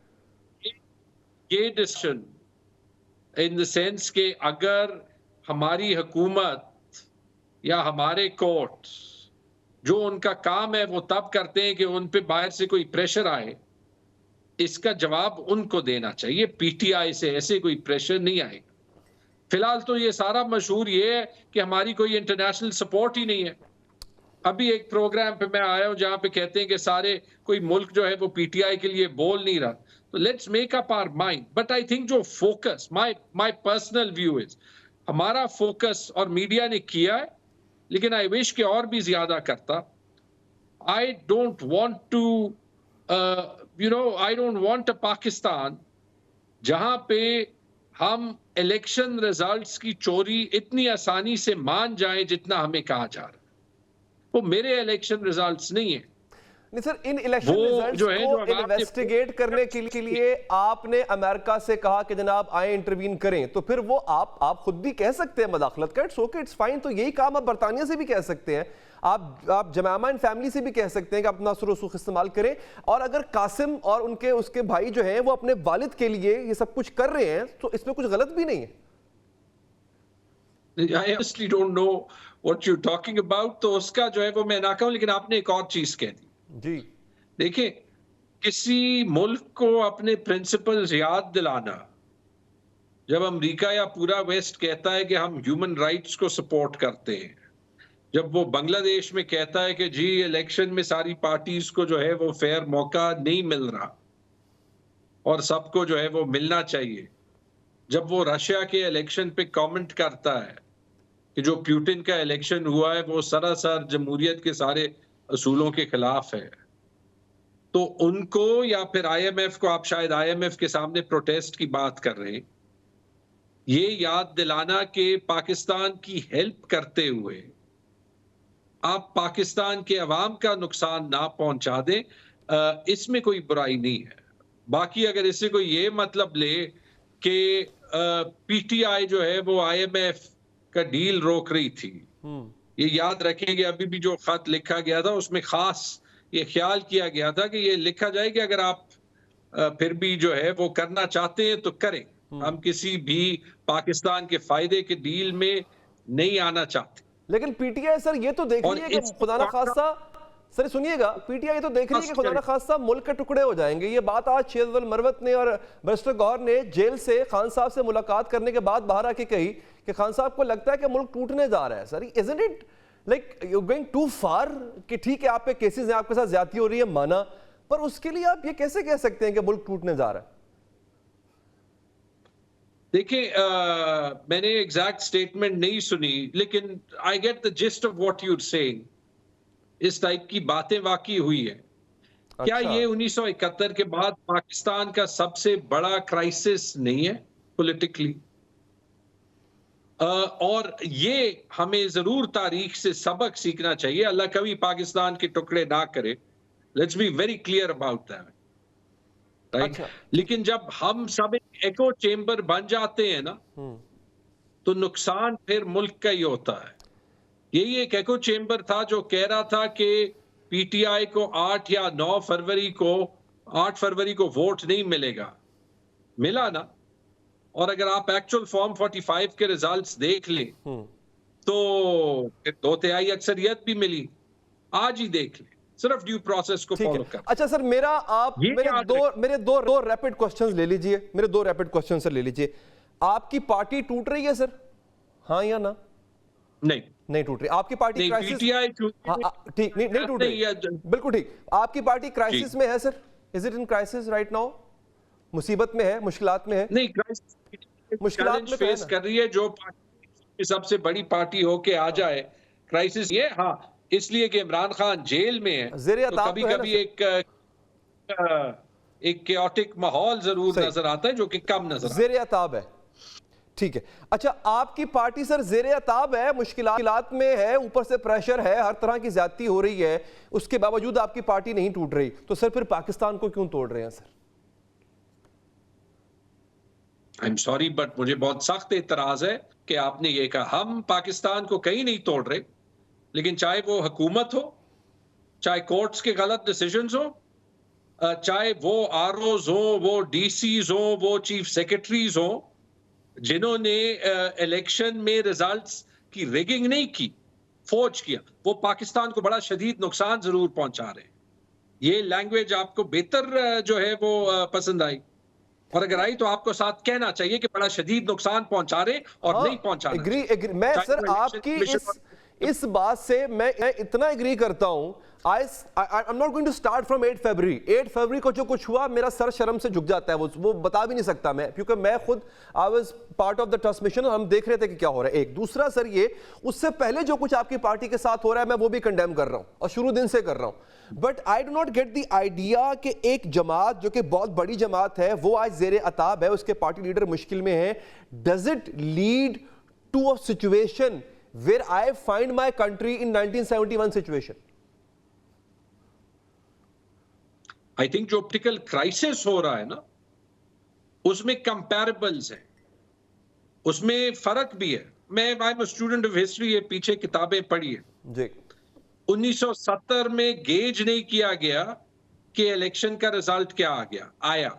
ये डिसीजन इन द सेंस के अगर हमारी हुकूमत या हमारे कोर्ट जो उनका काम है वो तब करते हैं कि उन पे बाहर से कोई प्रेशर आए, इसका जवाब उनको देना चाहिए। पीटीआई से ऐसे कोई प्रेशर नहीं आएगा। फिलहाल तो ये सारा मशहूर ये है कि हमारी कोई इंटरनेशनल सपोर्ट ही नहीं है। ابھی ایک پروگرام پہ میں آیا ہوں جہاں پہ کہتے ہیں کہ سارے کوئی ملک جو ہے وہ پی ٹی آئی کے لیے بول نہیں رہا. تو let's make up our mind. But I think جو focus my personal view is, ہمارا فوکس اور میڈیا نے کیا ہے, لیکن آئی وش کہ اور بھی زیادہ کرتا. I don't want to I don't want a Pakistan جہاں پہ ہم الیکشن ریزلٹس کی چوری اتنی آسانی سے مان جائیں جتنا ہمیں کہا جا رہا ہے. وہ میرے الیکشن ریزلٹس نہیں ہیں. نہیں سر, ان الیکشن ریزلٹس کو انویسٹیگیٹ کرنے کے لیے آپ نے امریکہ سے کہا کہ جناب آئیں انٹروین کریں, تو پھر وہ آپ خود بھی کہہ سکتے ہیں مداخلت کا, اٹس اوکے, اٹس فائن. تو یہی کام آپ برطانیہ سے بھی کہہ سکتے ہیں, آپ جمامہ اینڈ فیملی سے بھی کہہ سکتے ہیں کہ اپنا نثر و رسوخ استعمال کریں. اور اگر قاسم اور اس کے بھائی جو ہیں وہ اپنے والد کے لیے یہ سب کچھ کر رہے ہیں تو اس میں کچھ غلط بھی نہیں ہے. I honestly don't know what you're talking about. تو اس کا جو ہے وہ میں نہ کہوں, لیکن آپ نے ایک اور چیز کہہ دی. جی دیکھیں, کسی ملک کو اپنے پرنسپلز یاد دلانا, جب امریکہ یا پورا ویسٹ کہتا ہے کہ ہم ہیومن رائٹس کو سپورٹ کرتے ہیں, جب وہ بنگلہ دیش میں کہتا ہے کہ جی الیکشن میں ساری پارٹیز کو جو ہے وہ فیئر موقع نہیں مل رہا اور سب کو جو ہے وہ ملنا چاہیے, جب وہ رشیا کے الیکشن پہ کامنٹ کرتا ہے کہ جو پیوٹن کا الیکشن ہوا ہے وہ سراسر جمہوریت کے سارے اصولوں کے خلاف ہے, تو ان کو یا پھر آئی ایم ایف کو, آپ شاید آئی ایم ایف کے سامنے پروٹیسٹ کی بات کر رہے ہیں, یہ یاد دلانا کہ پاکستان کی ہیلپ کرتے ہوئے آپ پاکستان کے عوام کا نقصان نہ پہنچا دیں, اس میں کوئی برائی نہیں ہے. باقی اگر اس سے کوئی یہ مطلب لے کہ پی ٹی آئی جو ہے وہ آئی ایم ایف کا ڈیل روک رہی تھی, یہ یاد رکھیں کہ ابھی بھی جو خط لکھا گیا تھا اس میں خاص یہ خیال کیا گیا تھا کہ یہ لکھا جائے کہ اگر آپ پھر بھی جو ہے وہ کرنا چاہتے ہیں تو کریں, ہم کسی بھی پاکستان کے فائدے کے ڈیل میں نہیں آنا چاہتے. لیکن پی ٹی آئی سر یہ تو دیکھ رہی ہے کہ خدا نہ خواستہ, سر سنیے گا, پی ٹی آئی تو دیکھ رہی ہے کہ خدا نہ خواستہ ملک کے ٹکڑے ہو جائیں گے. یہ بات آج شیخ المروت نے اور بیرسٹر گوہر نے جیل سے خان صاحب سے ملاقات کرنے کے بعد باہر آ کے کہی کہ خان صاحب کو لگتا ہے کہ ملک ٹوٹنے جا رہا ہے. سر isn't it like you're going too far کہ ٹھیک ہے آپ پہ کیسز ہیں, آپ کے ساتھ زیادتی ہو رہی ہے, مانا, پر اس کے لیے آپ یہ کیسے کہہ سکتے ہیں کہ ملک ٹوٹنے جا رہا ہے؟ دیکھیں, میں نے ایگزیکٹ سٹیٹمنٹ نہیں سنی, لیکن I get the gist of what you are saying. اس ٹائپ کی باتیں واقعی ہوئی ہیں. کیا یہ 1971 کے بعد پاکستان کا سب سے بڑا کرائسس نہیں ہے پولیٹیکلی؟ اور یہ ہمیں ضرور تاریخ سے سبق سیکھنا چاہیے. اللہ کبھی پاکستان کے ٹکڑے نہ کرے, let's be very clear about that. لیکن جب ہم سب ایکو چیمبر بن جاتے ہیں نا, تو نقصان پھر ملک کا ہی ہوتا ہے. یہی ایک ایکو چیمبر تھا جو کہہ رہا تھا کہ پی ٹی آئی کو 8 یا 9 فروری کو ووٹ نہیں ملے گا, ملا نا. اور اگر آپ ایکچوئل فارم 45 کے ریزلٹس دیکھ لیں تو 2/3 اکثریت بھی ملی. آج ہی دیکھ لیں, صرف ڈیو پروسیس کو فالو کر. اچھا سر, میرے دو ریپڈ کوسچنز لے لیجئے, میرے 2 ریپڈ کوسچنز سر لے لیجئے. آپ کی پارٹی ٹوٹ رہی ہے سر, ہاں یا نا؟ نہیں ٹوٹ رہی. آپ کی پارٹی ٹھیک نہیں ٹوٹ رہی, بالکل ٹھیک. آپ کی پارٹی کرائسس میں ہے sir, is it in crisis right now? مصیبت میں ہے, مشکلات میں ہے؟ نہیں, مشکلات میں فیس کر رہی ہے. جو پارٹی سب سے بڑی پارٹی ہو کے آ جائے کرائسس یہ, ہاں, اس لیے کہ عمران خان جیل میں ہے, تو کبھی کبھی ایک کیوٹک ماحول ضرور نظر آتا ہے جو کہ کم نظر آتا ہے. زیر عتاب ہے, ٹھیک ہے. اچھا, آپ کی پارٹی سر زیر عتاب ہے, مشکلات میں ہے, اوپر سے پریشر ہے, ہر طرح کی زیادتی ہو رہی ہے, اس کے باوجود آپ کی پارٹی نہیں ٹوٹ رہی, تو سر پھر پاکستان کو کیوں توڑ رہے ہیں سر؟ I'm sorry, but مجھے بہت سخت اعتراض ہے کہ آپ نے یہ کہا. ہم پاکستان کو کہیں نہیں توڑ رہے, لیکن چاہے وہ حکومت ہو, چاہے کورٹس کے غلط ڈیسیجنز ہوں, چاہے وہ آر اوز ہوں, وہ ڈی سیز ہوں, وہ چیف سیکرٹریز ہوں, جنہوں نے الیکشن میں ریزلٹس کی ریگنگ نہیں کی, فوج کیا, وہ پاکستان کو بڑا شدید نقصان ضرور پہنچا رہے ہیں. یہ لینگویج آپ کو بہتر جو ہے وہ پسند آئی, اور اگر آئی تو آپ کو ساتھ کہنا چاہیے کہ بڑا شدید نقصان پہنچا رہے اور نہیں پہنچا رہے. میں سر آپ کی اس بات سے میں اتنا ایگری کرتا ہوں. I'm not going to start from 8 February. 8 February کو جو کچھ ہوا میرا سر شرم سے جھک جاتا ہے, وہ بتا بھی نہیں سکتا میں, کیونکہ میں خود I was part of the transmission اور ہم دیکھ رہے تھے کہ کیا ہو رہا ہے. ایک دوسرا سر یہ, اس سے پہلے جو کچھ آپ کی پارٹی کے ساتھ ہو رہا ہے میں وہ بھی کنڈیم کر رہا ہوں اور شروع دن سے کر رہا ہوں. But I do not get the idea کہ ایک جماعت جو کہ بہت بڑی جماعت ہے وہ آج زیر عتاب ہے, اس کے پارٹی لیڈر مشکل میں ہیں. Does it lead to a situation where I find my country in 1971 situation? I think جو optical crisis ہو رہا ہے نا, اس میں comparables ہیں, اس میں فرق بھی ہے. میں I'm a student of history, یہ پیچھے کتابیں پڑھی ہیں. جی 1970 میں گیج نہیں کیا گیا کہ الیکشن کا رزلٹ کیا آیا.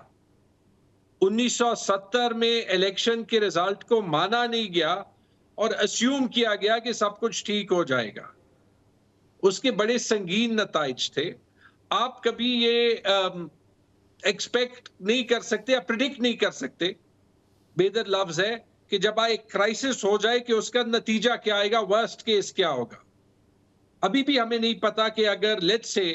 1970 میں الیکشن کے رزلٹ کو مانا نہیں گیا اور اسیوم کیا گیا کہ سب کچھ ٹھیک ہو جائے گا. اس کے بڑے سنگین نتائج تھے. آپ کبھی یہ ایکسپیکٹ نہیں کر سکتے یا پریڈکٹ نہیں کر سکتے, بہتر لفظ ہے کہ جب ایک کرائسس ہو جائے کہ اس کا نتیجہ کیا آئے گا, ورسٹ کیس کیا ہوگا. ابھی بھی ہمیں نہیں پتا کہ اگر لیٹ سے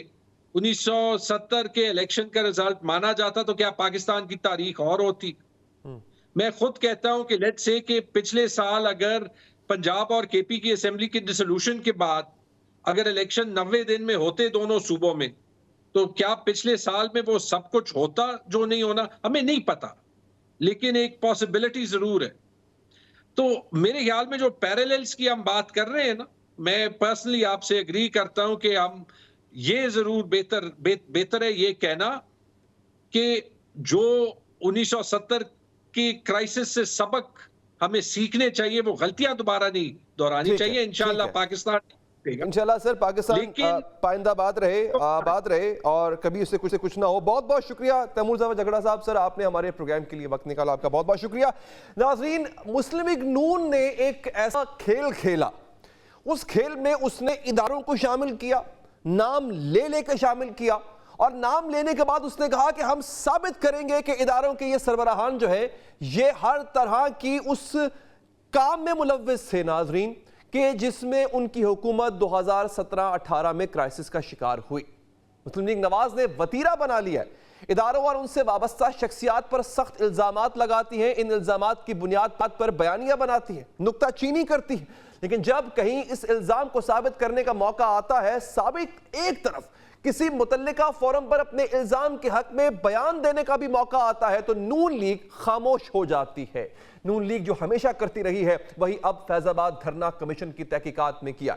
1970 کے الیکشن کا رزلٹ مانا جاتا تو کیا پاکستان کی تاریخ اور ہوتی. میں خود کہتا ہوں کہ لیٹ سے کہ پچھلے سال اگر پنجاب اور کے پی کی اسمبلی کی ڈسولوشن کے بعد اگر الیکشن 90 دن میں ہوتے دونوں صوبوں میں, تو کیا پچھلے سال میں وہ سب کچھ ہوتا جو نہیں ہونا, ہمیں نہیں پتا, لیکن ایک پاسبلٹی ضرور ہے. تو میرے خیال میں جو پیراللز کی ہم بات کر رہے ہیں نا, میں پرسنلی آپ سے اگری کرتا ہوں کہ ہم یہ ضرور بہتر ہے یہ کہنا کہ جو 1970 کی کرائسس سے سبق ہمیں سیکھنے چاہیے, وہ غلطیاں دوبارہ نہیں دہرانی چاہیے. انشاءاللہ پاکستان انشاءاللہ سر پاکستان پائندہ آباد رہے اور کبھی اس سے کچھ نہ ہو. بہت بہت شکریہ تیمور ظفر جھگڑا صاحب, سر آپ نے ہمارے پروگرام کے لیے وقت نکالا, آپ کا بہت بہت شکریہ. ناظرین, مسلم لیگ نون نے ایک ایسا کھیل کھیلا, اس کھیل میں اس نے اداروں کو شامل کیا, نام لے کے شامل کیا, اور نام لینے کے بعد اس نے کہا کہ ہم ثابت کریں گے کہ اداروں کے یہ سربراہان جو ہیں یہ ہر طرح کی اس کام میں ملوث تھے ناظرین کہ جس میں ان کی حکومت 2017-18 میں کرائسس کا شکار ہوئی. مسلم لیگ نواز نے وتیرہ بنا لیا ہے, اداروں اور ان سے وابستہ شخصیات پر سخت الزامات لگاتی ہیں, ان الزامات کی بنیاد پر بیانیہ بناتی ہیں, نکتہ چینی کرتی ہیں, لیکن جب کہیں اس الزام کو ثابت کرنے کا موقع آتا ہے, ثابت ایک طرف کسی متعلقہ فورم پر اپنے الزام کے حق میں بیان دینے کا بھی موقع آتا ہے, تو نون لیگ خاموش ہو جاتی ہے. نون لیگ جو ہمیشہ کرتی رہی ہے وہی اب فیض آباد دھرنا کمیشن کی تحقیقات میں کیا.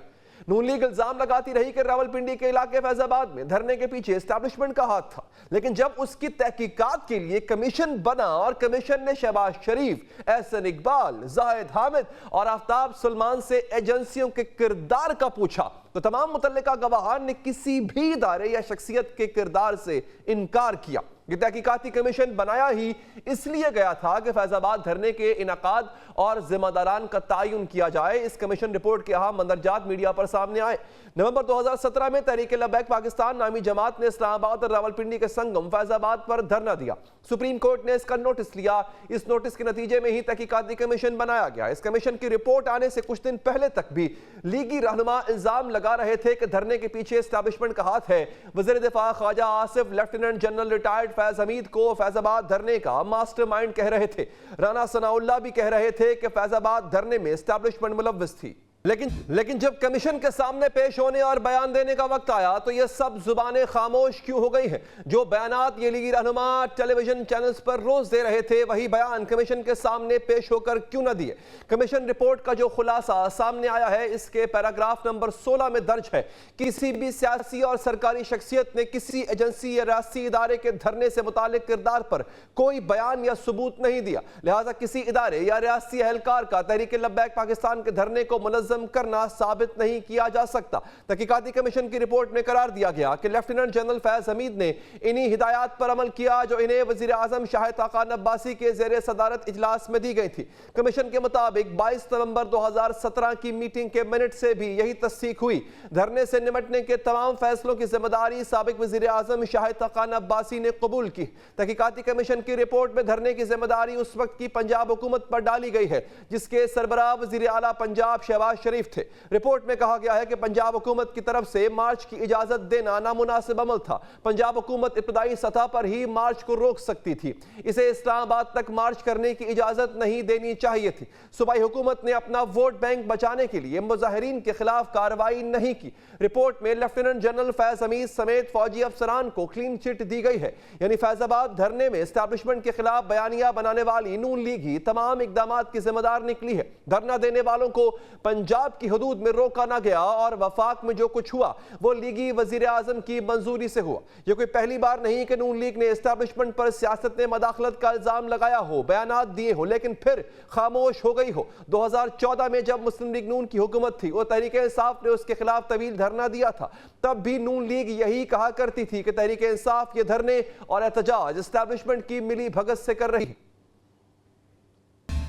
نون لیگ الزام لگاتی رہی کہ راولپنڈی کے علاقے فیض آباد میں دھرنے کے پیچھے اسٹیبلشمنٹ کا ہاتھ تھا, لیکن جب اس کی تحقیقات کے لیے کمیشن بنا اور کمیشن نے شہباز شریف, احسن اقبال, زاہد حامد اور آفتاب سلمان سے ایجنسیوں کے کردار کا پوچھا تو تمام متعلقہ گواہان نے کسی بھی ادارے یا شخصیت کے کردار سے انکار کیا. یہ تحقیقاتی کمیشن بنایا ہی اس لیے گیا تھا کہ فیض آباد دھرنے کے انعقاد اور ذمہ داران کا تعین کیا جائے. اس کمیشن رپورٹ کے اہم مندرجات میڈیا پر سامنے آئے. نومبر 2017 میں تحریک لبیک پاکستان نامی جماعت نے اسلام آباد اور راولپنڈی کے سنگم فیض آباد پر دھرنا دیا. سپریم کورٹ نے اس کا نوٹس لیا. اس نوٹس کے نتیجے میں ہی تحقیقاتی کمیشن بنایا گیا. اس کمیشن کی رپورٹ آنے سے کچھ دن پہلے تک بھی لیگی رہنما الزام لگا رہے تھے کہ دھرنے کے پیچھے اسٹیبلشمنٹ کا ہاتھ ہے. وزیر دفاع خواجہ آصف لیفٹیننٹ جنرل ریٹائرڈ فیض حمید کو فیض آباد دھرنے کا ماسٹر مائنڈ کہہ رہے تھے. رانا ثناء اللہ بھی کہہ رہے تھے کہ فیض آباد دھرنے میں اسٹیبلشمنٹ ملوث تھی. لیکن جب کمیشن کے سامنے پیش ہونے اور بیان دینے کا وقت آیا تو یہ سب زبانیں خاموش کیوں ہو گئی ہیں؟ جو بیانات یہ لیگی رہنما ٹیلی ویژن چینلز پر روز دے رہے تھے وہی بیان کمیشن کے سامنے پیش ہو کر کیوں نہ دیے؟ کمیشن رپورٹ کا جو خلاصہ سامنے آیا ہے اس کے پیراگراف نمبر 16 میں درج ہے کسی بھی سیاسی اور سرکاری شخصیت نے کسی ایجنسی یا ریاستی ادارے کے دھرنے سے متعلق کردار پر کوئی بیان یا ثبوت نہیں دیا. لہٰذا کسی ادارے یا ریاستی اہلکار کا تحریک لبیک پاکستان کے دھرنے کو منظم کرنا ثابت نہیں کیا جا سکتا. تحقیقاتی کمیشن کی رپورٹ میں قرار دیا گیا کہ لیفٹیننٹ جنرل فیض حمید نے انہی ہدایات پر عمل کیا جو انہیں وزیر اعظم شاہد خاقان عباسی کے زیر صدارت اجلاس میں دی گئی تھی. کمیشن کے مطابق 22 نومبر 2017 کی میٹنگ کے منٹ سے بھی یہی تصدیق ہوئی. دھرنے سے نمٹنے کے تمام فیصلوں کی ذمہ داری سابق وزیر اعظم شاہد خاقان عباسی نے قبول کی. تحقیقاتی کمیشن کی رپورٹ میں دھرنے کی ذمہ داری اس وقت کی پنجاب حکومت پر ڈالی گئی ہے جس کے سربراہ وزیر اعلیٰ پنجاب شہباز नवाज शरीफ थे। रिपोर्ट में कहा गया है कि पंजाब हुकूमत की तरफ से मार्च की इजाजत देना नामुनासिब अमल था। पंजाब हुकूमत इब्तदाई सतह पर ही मार्च को रोक सकती थी, इसे इस्लामाबाद तक मार्च करने की इजाजत नहीं देनी चाहिए थी। सूबाई हुकूमत ने अपना वोट बैंक बचाने के लिए मुजाहिरीन के खिलाफ कार्रवाई नहीं की। रिपोर्ट में लेफ्टिनेंट जनरल फैज हमीद समेत फौजी अफसरान को क्लीन चिट दी गई है, यानी फैजाबाद धरने में एस्टैब्लिशमेंट के खिलाफ बयानिया बनाने वाली नून लीग ही तमाम इकदामात की जिम्मेदार निकली है। धरना देने वालों को पंजाब की हदूद में रोका ना गया और वफाक में जो कुछ हुआ वो लीगी वजीर आजम की मंजूरी से हुआ। ये कोई पहली बार नहीं कि नून लीग ने एस्टैब्लिशमेंट पर सियासत में मदाखलत का इल्जाम लगाया हो, बयानात दिए हो, लेकिन फिर खामोश हो गई हो। 2014 में जब मुस्लिम लीग नून की हुकूमत थी और तहरीक इंसाफ ने उसके खिलाफ तवील धरना दिया था, तब भी नून लीग यही कहा करती थी कि तहरीक इंसाफ ये धरने और एहतजाज एस्टैब्लिशमेंट की मिली भगत से कर रही है।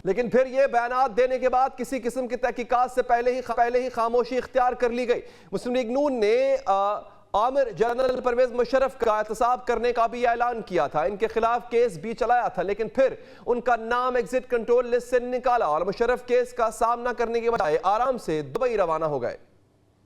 लेकिन फिर ये बयानात देने के बाद किसी किस्म की तहकीकात से पहले ही खामोशी इख्तियार कर ली गई। मुस्लिम लीग नून ने आमिर जनरल परवेज मुशर्रफ का एहतसाब करने का भी ऐलान किया था, इनके खिलाफ केस भी चलाया था, लेकिन फिर उनका नाम एग्जिट कंट्रोल लिस्ट से निकाला और मुशर्रफ केस का सामना करने के बजाय आराम से दुबई रवाना हो गए।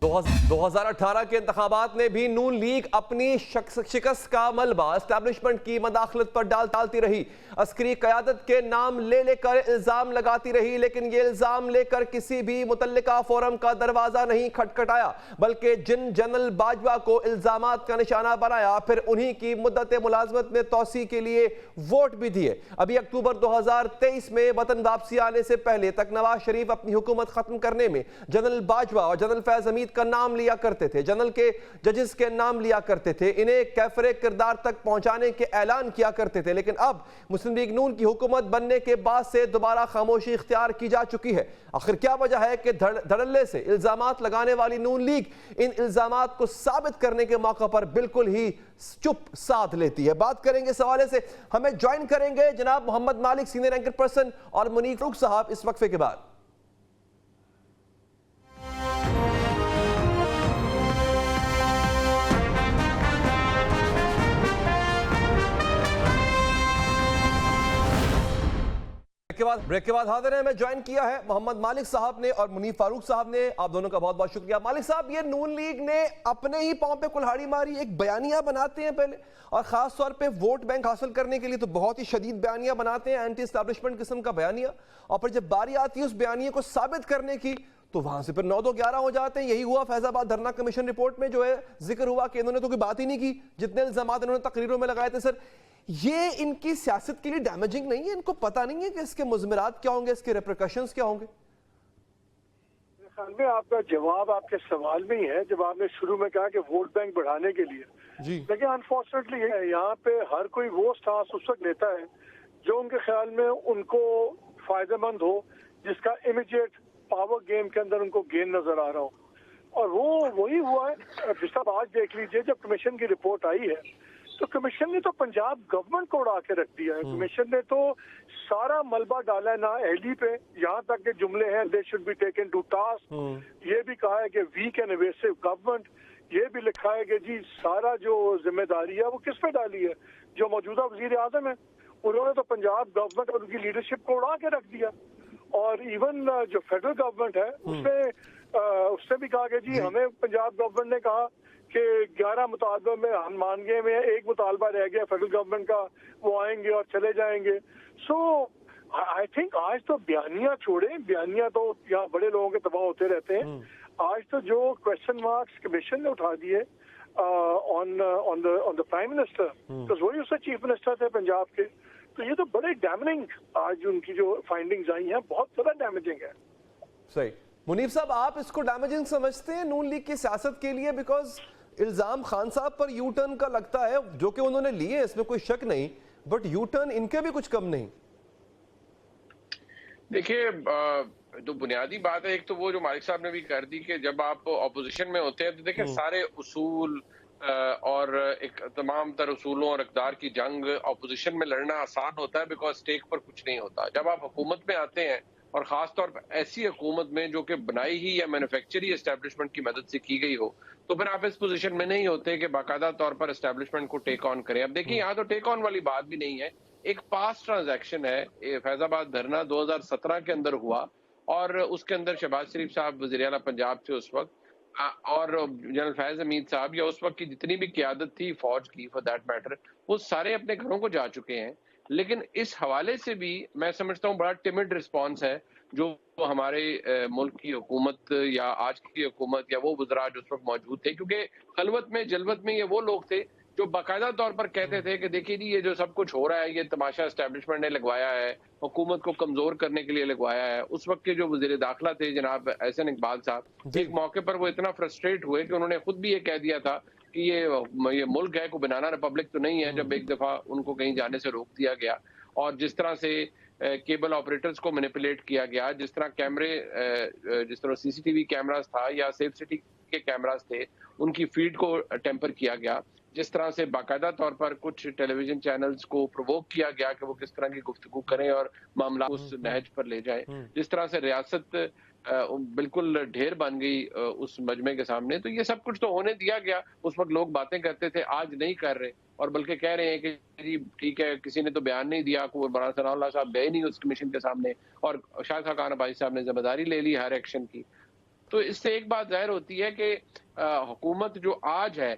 2018 के इंतखाबात में भी नून लीग अपनी शिकस्त का मलबा एस्टैब्लिशमेंट की मदाखलत पर डालती रही। अस्करी क़यादत के नाम लेकर इल्ज़ाम लगाती रही, लेकिन ये इल्ज़ाम लेकर किसी भी मुतल्लिका फोरम का दरवाज़ा नहीं खटखटाया, बल्कि जिन जनरल बाजवा को इल्ज़ामात का निशाना बनाया फिर उन्हीं की मुद्दत मुलाजमत में तोसी के लिए वोट भी दिए। अभी अक्टूबर 2023 में वतन वापसी आने से पहले तक नवाज शरीफ अपनी हुकूमत ख़त्म करने में जनरल बाजवा और जनरल फैज हमीद का नाम लिया करते थे, जनरल के जजेस के नाम लिया करते थे, इन्हें कैफरे किरदार तक पहुंचाने के ऐलान किया करते थे। लेकिन अब मुस्लिम लीग नून की हुकूमत बनने के बाद से दोबारा खामोशी इख्तियार की जा चुकी है। आखिर क्या वजह है कि धड़ल्ले से इल्जामात लगाने वाली नून लीग इन इल्जामात को साबित करने के मौके पर बिल्कुल ही चुप साध लेती है? बात करेंगे इस हवाले से, हमें ज्वाइन करेंगे जनाब मोहम्मद मालिक, सीनियर एंकर पर्सन, और मुनीर फारूक साहब इस वक्फे के बाद। ब्रेक के बाद हाजिर हैं। मैं ज्वाइन किया है मोहम्मद मालिक साहब ने और मुनीर फारूक साहब ने। आप दोनों का बहुत बहुत शुक्रिया। मालिक साहब, ये नून लीग ने अपने ही पांव पे कुल्हाड़ी मारी, एक बयानिया बनाते हैं पहले, और खास तौर पे वोट बैंक हासिल करने के लिए तो बहुत ही शदीद बयानिया बनाते हैं, एंटी एस्टैब्लिशमेंट किस्म का बयानिया, और फिर जब बारी आती है उस बयानिया को साबित करने की तो वहां से फिर 9-2-11 हो जाते हैं। यही हुआ फैजाबाद धरना कमीशन रिपोर्ट में, जो है जिक्र हुआ कि इन्होंने तो कोई बात ही नहीं की, जितने इल्जामात इन्होंने तकरीरों में लगाए थे। सर, ये इनकी सियासत के लिए डैमेजिंग नहीं है? इनको पता नहीं है कि इसके मुज़मिरात क्या होंगे, इसके रिपरकशंस क्या होंगे? में आपका जवाब आपके सवाल में ही है, जब आपने शुरू में कहा कि वोट बैंक बढ़ाने के लिए जी। लेकिन अनफॉर्चुनेटली यहाँ पे हर कोई वो स्टांस उस वक्त लेता है जो उनके ख्याल में उनको फायदेमंद हो, जिसका इमीडिएट पावर गेम के अंदर उनको गेन नजर आ रहा हो, और वो वही हुआ है। जिस तरह आज देख लीजिए, जब कमीशन की रिपोर्ट आई है तो कमीशन ने तो पंजाब गवर्नमेंट को उड़ा के रख दिया है। कमीशन ने तो सारा मलबा डाला है ना अहली पे, यहाँ तक के जुमले हैं they should be taken to task, ये भी कहा है कि वीक एंड एवेसिव गवर्नमेंट, ये भी लिखा है कि जी सारा जो जिम्मेदारी है वो किस पे डाली है, जो मौजूदा वजीर आजम है उन्होंने तो पंजाब गवर्नमेंट और उनकी लीडरशिप को उड़ा के रख दिया। और इवन जो फेडरल गवर्नमेंट है उसने भी कहा कि जी हमें पंजाब गवर्नमेंट ने कहा कि 11 मुतालबे में हम मान गए में एक मुतालबा रह गया फेडरल गवर्नमेंट का, वो आएंगे और चले जाएंगे। सो आई थिंक आज तो बयानिया छोड़े, बयानिया तो यहाँ बड़े लोगों के तबाह होते रहते हैं। आज तो जो क्वेश्चन मार्क्स कमीशन ने उठा दिए ऑन द प्राइम मिनिस्टर, तो वही उससे चीफ मिनिस्टर थे पंजाब के, तो ये तो बड़े डैमेजिंग आज उनकी जो फाइंडिंग्स आई हैं, बहुत ज्यादा डैमेजिंग है। सही। मुनीब साहब, आप इसको डैमेजिंग समझते हैं नून लीग की सियासत के लिए? बिकॉज इल्जाम खान साहब पर यू टर्न का लगता है, जो कि उन्होंने लिए, इसमें कोई शक नहीं, बट यू टर्न इनके भी कुछ कम नहीं। देखिए, तो बुनियादी बात है, एक तो वो जो मालिक साहब ने भी कर दी कि जब आप ऑपोजिशन में होते हैं तो देखिए सारे उसूल और एक तमाम तर उसूलों और इक़्तिदार की जंग ऑपोजिशन में लड़ना आसान होता है, बिकॉज स्टेक पर कुछ नहीं होता। जब आप हुकूमत में आते हैं, और खास तौर पर ऐसी हुकूमत में जो कि बनाई ही या मैन्युफैक्चर ही एस्टैब्लिशमेंट की मदद से की गई हो, तो फिर आप इस पोजीशन में नहीं होते कि बाकायदा तौर पर एस्टैब्लिशमेंट को टेक ऑन करें। अब देखिए, यहाँ तो टेक ऑन वाली बात भी नहीं है, एक पास्ट ट्रांजैक्शन है। फैजाबाद धरना 2017 के अंदर हुआ اور اس کے اندر شہباز شریف صاحب وزیر اعلیٰ پنجاب تھے اس وقت، اور جنرل فیض حمید صاحب یا اس وقت کی جتنی بھی قیادت تھی فوج کی فار دیٹ میٹر، وہ سارے اپنے گھروں کو جا چکے ہیں. لیکن اس حوالے سے بھی میں سمجھتا ہوں بڑا ٹیمڈ رسپانس ہے جو ہمارے ملک کی حکومت یا آج کی حکومت یا وہ وزراء جو اس وقت موجود تھے، کیونکہ خلوت میں جلوت میں یہ وہ لوگ تھے جو باقاعدہ طور پر کہتے تھے کہ دیکھیے جی یہ جو سب کچھ ہو رہا ہے یہ تماشا اسٹیبلشمنٹ نے لگوایا ہے، حکومت کو کمزور کرنے کے لیے لگوایا ہے. اس وقت کے جو وزیر داخلہ تھے جناب احسن اقبال صاحب، ایک موقع پر وہ اتنا فرسٹریٹ ہوئے کہ انہوں نے خود بھی یہ کہہ دیا تھا کہ یہ ملک ہے، کوئی بنانا ریپبلک تو نہیں ہے، جب ایک دفعہ ان کو کہیں جانے سے روک دیا گیا. اور جس طرح سے کیبل آپریٹرز کو مینیپولیٹ کیا گیا، جس طرح کیمرے، جس طرح سی سی ٹی وی کیمراز تھا یا سیف سٹی کے کیمراز تھے، ان کی فیڈ کو ٹیمپر کیا گیا، جس طرح سے باقاعدہ طور پر کچھ ٹیلی ویژن چینلز کو پرووک کیا گیا کہ وہ کس طرح کی گفتگو کریں اور معاملات اس نہج پر لے جائیں، جس طرح سے ریاست بالکل ڈھیر بن گئی اس مجمع کے سامنے. تو یہ سب کچھ تو ہونے دیا گیا. اس وقت لوگ باتیں کرتے تھے، آج نہیں کر رہے، اور بلکہ کہہ رہے ہیں کہ جی ٹھیک ہے کسی نے تو بیان نہیں دیا، کوئی مولانا ثناء اللہ صاحب گئے نہیں اس کمیشن کے سامنے، اور شاہد خاقان عباسی صاحب نے ذمہ داری لے لی ہر ایکشن کی. تو اس سے ایک بات ظاہر ہوتی ہے کہ حکومت جو آج ہے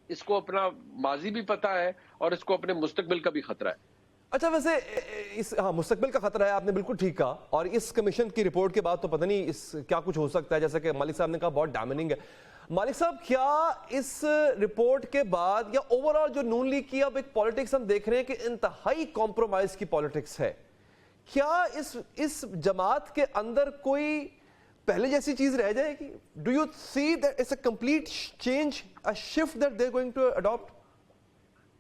اس کو اپنا ماضی بھی پتہ ہے اور اس کو اپنے مستقبل کا بھی خطرہ ہے. اچھا ویسے مستقبل کا خطرہ ہے، آپ نے بالکل ٹھیک کہا. اور اس کمیشن کی رپورٹ کے بعد تو پتہ نہیں اس کیا کچھ ہو سکتا ہے، جیسا کہ مالک صاحب نے کہا بہت ڈیمیجنگ ہے. مالک صاحب کیا اس رپورٹ کے بعد یا اوورآل جو نون لیگ کی اب ایک پالیٹکس ہم دیکھ رہے ہیں کہ انتہائی کمپرومائز کی پالیٹکس ہے، کیا اس جماعت کے اندر کوئی پہلے جیسی چیز رہ جائے گی؟ Do you see that it's a complete change, a shift that they are going to adapt?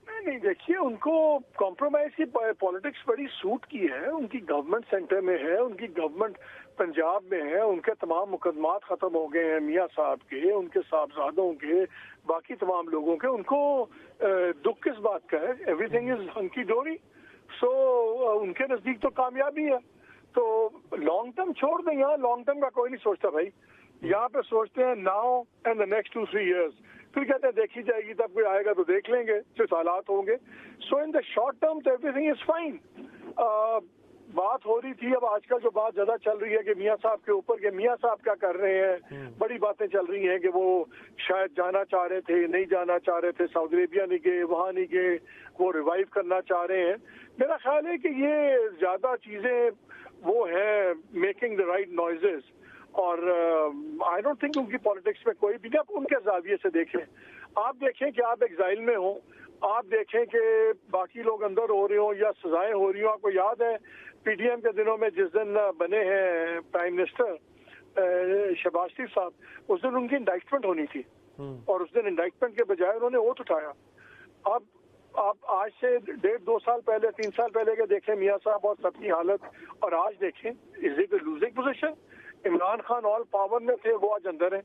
نہیں دیکھیے، ان کو کمپرومائز کی پالیٹکس بڑی سوٹ کی ہے. ان کی گورنمنٹ سینٹر میں ہے، ان کی گورنمنٹ پنجاب میں ہے، ان کے تمام مقدمات ختم ہو گئے ہیں میاں صاحب کے، ان کے صاحبزادوں کے، باقی تمام لوگوں کے. ان کو دکھ کس بات کا ہے؟ Every thing is ہنکی ڈوری. سو ان کے نزدیک تو کامیابی ہے. تو لانگ ٹرم چھوڑ دیں، یہاں لانگ ٹرم کا کوئی نہیں سوچتا بھائی. یہاں پہ سوچتے ہیں now and the next 2-3 years. پھر کہتے ہیں دیکھی جائے گی، تب کوئی آئے گا تو دیکھ لیں گے جس حالات ہوں گے. سو ان دا شارٹ ٹرم تو ایوری تھنگ از فائن. بات ہو رہی تھی، اب آج کل جو بات زیادہ چل رہی ہے کہ میاں صاحب کے اوپر کہ میاں صاحب کیا کر رہے ہیں، بڑی باتیں چل رہی ہیں کہ وہ شاید جانا چاہ رہے تھے، نہیں جانا چاہ رہے تھے، سعودی عربیہ نہیں گئے، وہاں نہیں گئے، وہ ریوائیو کرنا چاہ رہے ہیں. میرا خیال ہے کہ یہ زیادہ چیزیں وہ ہیں میکنگ دا رائٹ نوائزز. اور آئی ڈونٹ تھنک ان کی پالیٹکس میں کوئی بھی نہیں. آپ ان کے زاویے سے دیکھیں، آپ دیکھیں کہ آپ ایگزائل میں ہوں، آپ دیکھیں کہ باقی لوگ اندر ہو رہے ہوں یا سزائیں ہو رہی ہوں. آپ کو یاد ہے پی ڈی ایم کے دنوں میں جس دن بنے ہیں پرائم منسٹر شہباز شریف صاحب، اس دن ان کی انڈائچمنٹ ہونی تھی، اور اس دن انڈائچمنٹ کے بجائے انہوں نے اوتھ اٹھایا. اب آپ آج سے 1.5-2 سال پہلے 3 سال پہلے کے دیکھیں میاں صاحب اور سب کی حالت، اور آج دیکھیں is it a losing position. Imran Khan all power میں تھے، وہ آج اندر ہیں،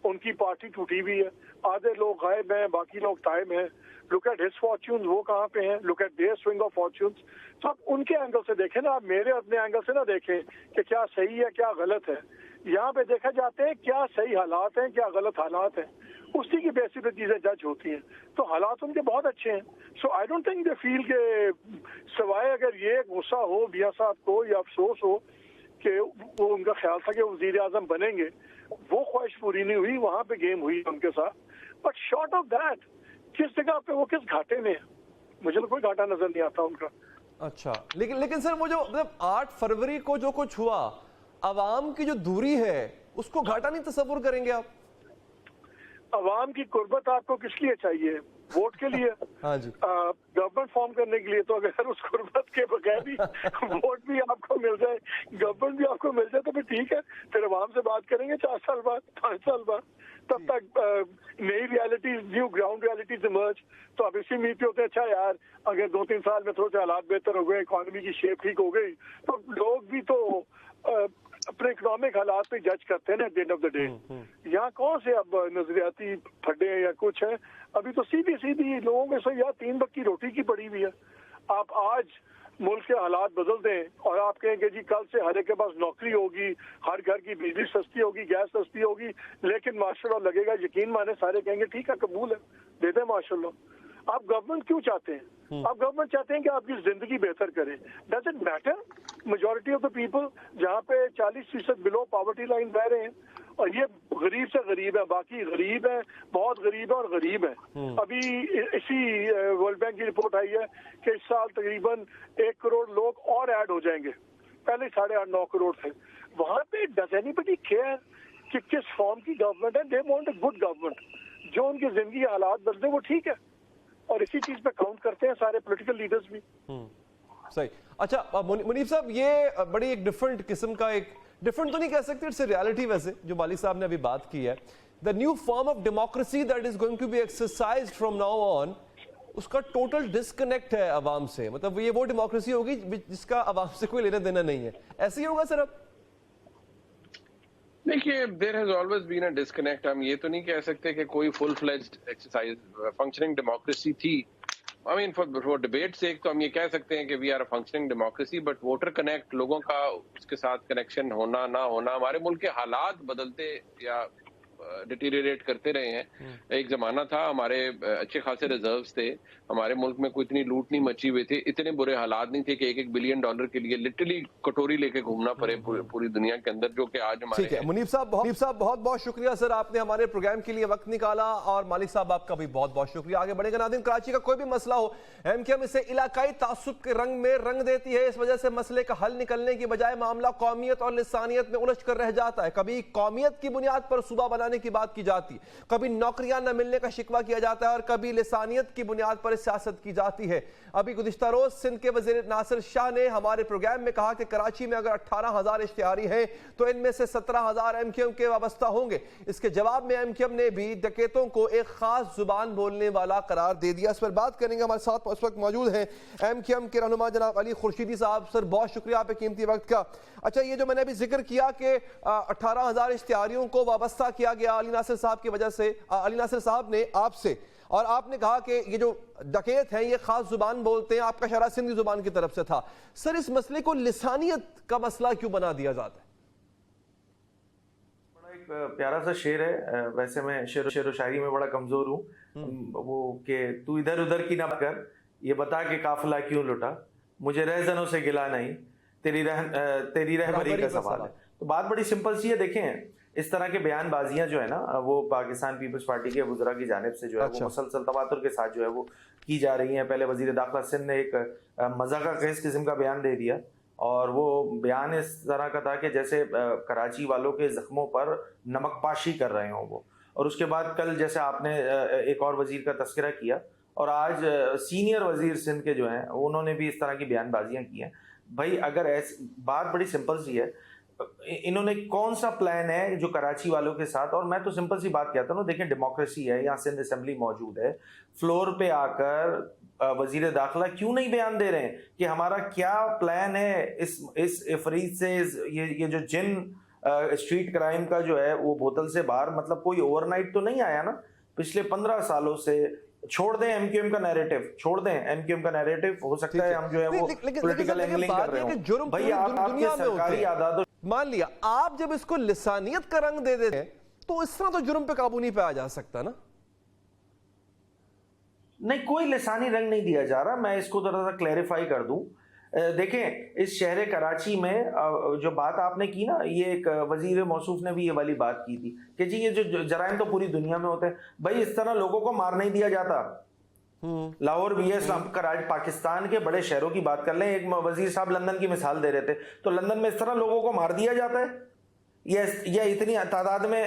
ان کی پارٹی ٹوٹی ہوئی ہے، آدھے لوگ غائب ہیں، باقی لوگ قائم ہیں. لک ایٹ ہز فارچونز، وہ کہاں پہ ہیں، look at their swing of fortunes. تو آپ ان کے اینگل سے دیکھیں نا، آپ میرے اپنے اینگل سے نہ دیکھیں کہ کیا صحیح ہے کیا غلط ہے. یہاں پہ دیکھا جاتے ہیں کیا صحیح حالات ہیں کیا غلط حالات ہیں، اسی کی بیس پہ چیزیں جج ہوتی ہیں. تو حالات ان کے بہت اچھے ہیں. سو آئی ڈونٹ تھنک دے فیل کہ سوائے اگر یہ غصہ ہو میاں صاحب کو یا افسوس ہو کہ وہ ان کا خیال تھا کہ وزیر اعظم بنیں گے، وہ خواہش پوری نہیں ہوئی، وہاں پہ گیم ہوئی ان کے ساتھ. بٹ شارٹ آف دیٹ کس جگہ پہ وہ کس گھاٹے میں ہے، مجھے تو کوئی گھاٹا نظر نہیں آتا ان کا. اچھا لیکن سر وہ جو 8 فروری کو جو کچھ ہوا، عوام کی جو دوری ہے اس کو گھاٹا نہیں تصور کریں گے آپ؟ عوام کی قربت آپ کو کس لیے چاہیے؟ ووٹ کے لیے، گورنمنٹ فارم کرنے کے لیے. تو اگر اس قربت کے بغیر بھی ووٹ بھی آپ کو مل جائے، گورنمنٹ بھی آپ کو مل جائے، تو پھر ٹھیک ہے، پھر عوام سے بات کریں گے 4 سال بعد 5 سال بعد. تب تک نئی realities, new ground realities emerge. تو اب اسی امید پہ ہوتے ہیں اچھا یار اگر 2-3 سال میں تھوڑے سے حالات بہتر ہو گئے، اکانومی کی شیپ ٹھیک ہو گئی، تو لوگ بھی تو اپنے اکنامک حالات پہ جج کرتے ہیں نا at the end of the day. یہاں کون سے اب نظریاتی پھڈے یا کچھ ہیں، ابھی تو سیدھی لوگوں میں سے یا 3 وقت کی روٹی کی پڑی ہوئی ہے. آپ آج ملک کے حالات بدل دیں اور آپ کہیں کہ جی کل سے ہر ایک کے پاس نوکری ہوگی، ہر گھر کی بجلی سستی ہوگی، گیس سستی ہوگی، لیکن ماشاء اللہ لگے گا، یقین مانے سارے کہیں گے ٹھیک ہے قبول ہے، دے دیں ماشاء اللہ. آپ گورنمنٹ کیوں چاہتے ہیں؟ آپ گورنمنٹ چاہتے ہیں کہ آپ کی زندگی بہتر کرے. Does it matter? Majority of the people جہاں پہ 40% بلو پاورٹی لائن رہ رہے ہیں اور یہ غریب سے غریب ہے, باقی غریب ہیں, بہت غریب ہے اور غریب ہیں. ابھی اسی ورلڈ بینک کی رپورٹ آئی ہے کہ اس سال تقریباً 1 کروڑ لوگ اور ایڈ ہو جائیں گے, پہلے 8.5-9 کروڑ تھے. وہاں پہ ڈز اینی باڈی کیئر کہ کس فارم کی گورنمنٹ ہے؟ They want a good government, جو ان کی زندگی حالات بدلے وہ ٹھیک ہے, اور اسی چیز پہ کاؤنٹ کرتے ہیں سارے پولیٹیکل لیڈرز بھی. صحیح. اچھا منیف صاحب, یہ بڑی ایک ڈفرنٹ قسم کا, ایک ڈفرنٹ تو نہیں کہہ سکتے, اٹس اے ریالٹی ویسے جو مالک صاحب نے ابھی بات کی ہے. The new form of democracy that is going to be exercised from now on, اس کا ٹوٹل ڈسکنیکٹ ہے عوام سے. مطلب یہ وہ ڈیموکریسی ہوگی جس کا عوام سے کوئی لینا دینا نہیں ہے, ایسے ہی ہوگا سر؟ اب دیکھیے, there has always been a disconnect. ہم یہ تو نہیں کہہ سکتے کہ کوئی فل فلیجڈ ایکسرسائز فنکشننگ ڈیموکریسی تھی. I mean, for debate sake تو ہم یہ کہہ سکتے ہیں کہ we are a functioning democracy, but voter connect, لوگوں کا اس کے ساتھ کنیکشن ہونا نہ ہونا, ہمارے ملک کے حالات بدلتے یا ڈیٹیریٹ کرتے رہے ہیں. ایک زمانہ تھا ہمارے اچھے خاصے ریزروز تھے, ہمارے ملک میں کوئی اتنی لوٹ نہیں مچی ہوئی تھی, اتنے برے حالات نہیں تھے کہ $1 بلین کے لیے لٹرلی کٹوری لے کے گھومنا پڑے پوری دنیا کے اندر, جو کہ آج ہمارے. ٹھیک ہے منیف صاحب, بہت بہت شکریہ سر, آپ نے ہمارے پروگرام کے لیے وقت نکالا, اور مالک صاحب آپ کا بھی بہت بہت شکریہ. آگے بڑھیں گے. ناظرین, کراچی کا کوئی بھی مسئلہ ہو, ایم کیو ایم اسے علاقائی تعصب کے رنگ میں رنگ دیتی ہے. اس وجہ سے مسئلے کا حل نکلنے کی بجائے معاملہ قومیت اور لسانیت میں الجھ کر رہ جاتا ہے. کبھی قومیت کی بنیاد پر صوبہ بنانے کی بات کی جاتی, کبھی نوکریاں نہ ملنے کا شکوہ کیا جاتا ہے, اور کبھی لسانیت کی بنیاد پر سیاست کی جاتی ہے. ابھی گزشتہ روز سندھ کے وزیر ناصر شاہ نے ہمارے پروگرام میں کہا کہ کراچی میں اگر 18,000 اشتہاری ہیں تو ان میں سے 17,000 ایم کیو ایم کے وابستہ ہوں گے. اس کے جواب میں ایم کیو ایم نے بھی ڈکیتوں کو ایک خاص زبان بولنے والا قرار دے دیا. اس پر بات کریں گے. ہمارے ساتھ اس وقت موجود ہیں ایم کیو ایم کے رہنما جناب علی خورشیدی صاحب. سر بہت شکریہ آپ کے قیمتی وقت کا. اچھا, یہ جو میں نے ابھی ذکر کیا کہ 18,000 اشتہاریوں کو وابستہ کیا گیا علی ناصر صاحب کی وجہ سے, علی ناصر صاحب نے آپ سے, اور آپ نے کہا کہ یہ جو ڈکیت ہیں یہ خاص زبان بولتے ہیں, آپ کا اشارہ سندھی زبان کی طرف سے تھا. سر, اس مسئلے کو لسانیت کا مسئلہ کیوں بنا دیا جاتا ہے؟ بڑا ایک پیارا سا شعر ہے, ویسے میں شعر و شاعری میں بڑا کمزور ہوں, وہ کہ تو ادھر ادھر کی نہ کر, یہ بتا کہ قافلہ کیوں لٹا, مجھے رہزنوں سے گلا نہیں, تیری رہبری کا سوال ہے. تو بات بڑی سمپل سی ہے. دیکھیں, اس طرح کے بیان بازیاں جو ہے نا, وہ پاکستان پیپلز پارٹی کے وزراء کی جانب سے جو ہے وہ مسلسل تواتر کے ساتھ جو ہے وہ کی جا رہی ہیں. پہلے وزیر داخلہ سندھ نے ایک مذاقہ خیز قسم کا بیان دے دیا, اور وہ بیان اس طرح کا تھا کہ جیسے کراچی والوں کے زخموں پر نمک پاشی کر رہے ہوں وہ. اور اس کے بعد کل جیسے آپ نے ایک اور وزیر کا تذکرہ کیا, اور آج سینئر وزیر سندھ کے جو ہیں انہوں نے بھی اس طرح کی بیان بازیاں کی ہیں. بھائی, اگر ایسی بات بڑی سمپل سی ہے, انہوں نے کون سا پلان ہے جو کراچی والوں کے ساتھ, اور میں تو سمپل سی بات کہتا ہوں, دیکھیں ڈیموکریسی ہے, یہاں سندھ اسمبلی موجود ہے, فلور پہ آ کر وزیر داخلہ کیوں نہیں بیان دے رہے ہیں کہ ہمارا کیا پلان ہے اس افریت سے, یہ جو جن اسٹریٹ کرائم کا جو ہے وہ بوتل سے باہر, مطلب کوئی اوور نائٹ تو نہیں آیا نا. پچھلے 15 سالوں سے چھوڑ دیں ایم کیو ایم کا نیریٹو, چھوڑ دیں ایم کیو ایم کا نیریٹو, ہو سکتا ہے ہم جو ہے وہ پولیٹیکل اینگلنگ کر رہے ہوں. بھائی, آپ کے سرکاری اعداد, مان لیا آپ جب اس کو لسانیت کا رنگ دے دیتے ہیں تو اس طرح تو جرم پہ قابو نہیں پایا جا سکتا نا. نہیں, کوئی لسانی رنگ نہیں دیا جا رہا. میں اس کو ذرا سا کلیریفائی کر دوں. دیکھیں, اس شہر کراچی میں جو بات آپ نے کی نا, یہ ایک وزیر موصوف نے بھی یہ والی بات کی تھی کہ جی یہ جو جرائم تو پوری دنیا میں ہوتے ہیں. بھائی, اس طرح لوگوں کو مار نہیں دیا جاتا. لاہور بھی ہے, پاکستان کے بڑے شہروں کی بات کر لیں, ایک وزیر صاحب لندن کی مثال دے رہے تھے, تو لندن میں اس طرح لوگوں کو مار دیا جاتا ہے, یا اتنی تعداد میں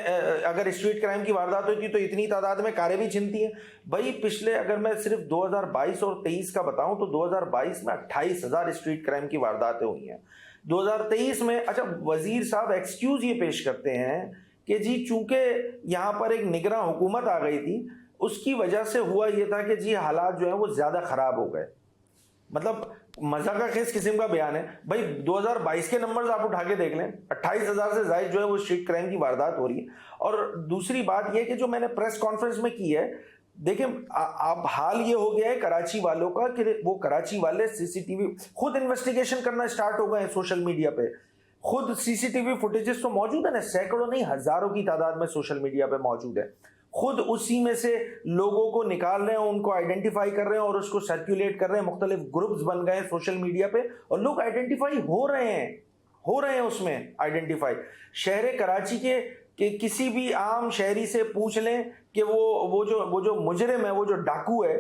اگر اسٹریٹ کرائم کی واردات ہوتی تو اتنی تعداد میں کاریں بھی چھنتی ہیں. بھائی, پچھلے اگر میں صرف 2022 اور 23 کا بتاؤں تو 2022 میں 28,000 اسٹریٹ کرائم کی وارداتیں ہوئی ہیں. 2023 میں, اچھا وزیر صاحب ایکسکیوز یہ پیش کرتے ہیں کہ جی چونکہ یہاں پر ایک نگراں حکومت آ گئی تھی, اس کی وجہ سے ہوا یہ تھا کہ جی حالات جو ہیں وہ زیادہ خراب ہو گئے. مطلب مذاقہ خیز قسم کا بیان ہے. بھائی, 2022 کے نمبرز آپ اٹھا کے دیکھ لیں, 28,000 سے زائد جو ہے وہ اسٹریٹ کرائم کی واردات ہو رہی ہے. اور دوسری بات یہ کہ جو میں نے پریس کانفرنس میں کی ہے, دیکھیں اب حال یہ ہو گیا ہے کراچی والوں کا کہ وہ کراچی والے سی سی ٹی وی خود انویسٹیگیشن کرنا اسٹارٹ ہو گئے ہیں سوشل میڈیا پہ. خود سی سی ٹی وی فوٹیجز تو موجود ہے نا, سینکڑوں نہیں ہزاروں کی تعداد میں سوشل میڈیا پہ موجود ہے. خود اسی میں سے لوگوں کو نکال رہے ہیں, ان کو آئیڈینٹیفائی کر رہے ہیں اور اس کو سرکولیٹ کر رہے ہیں. مختلف گروپس بن گئے ہیں سوشل میڈیا پہ اور لوگ آئیڈینٹیفائی ہو رہے ہیں اس میں آئیڈینٹیفائی. شہر کراچی کے کہ کسی بھی عام شہری سے پوچھ لیں کہ وہ جو مجرم ہے, وہ جو ڈاکو ہے,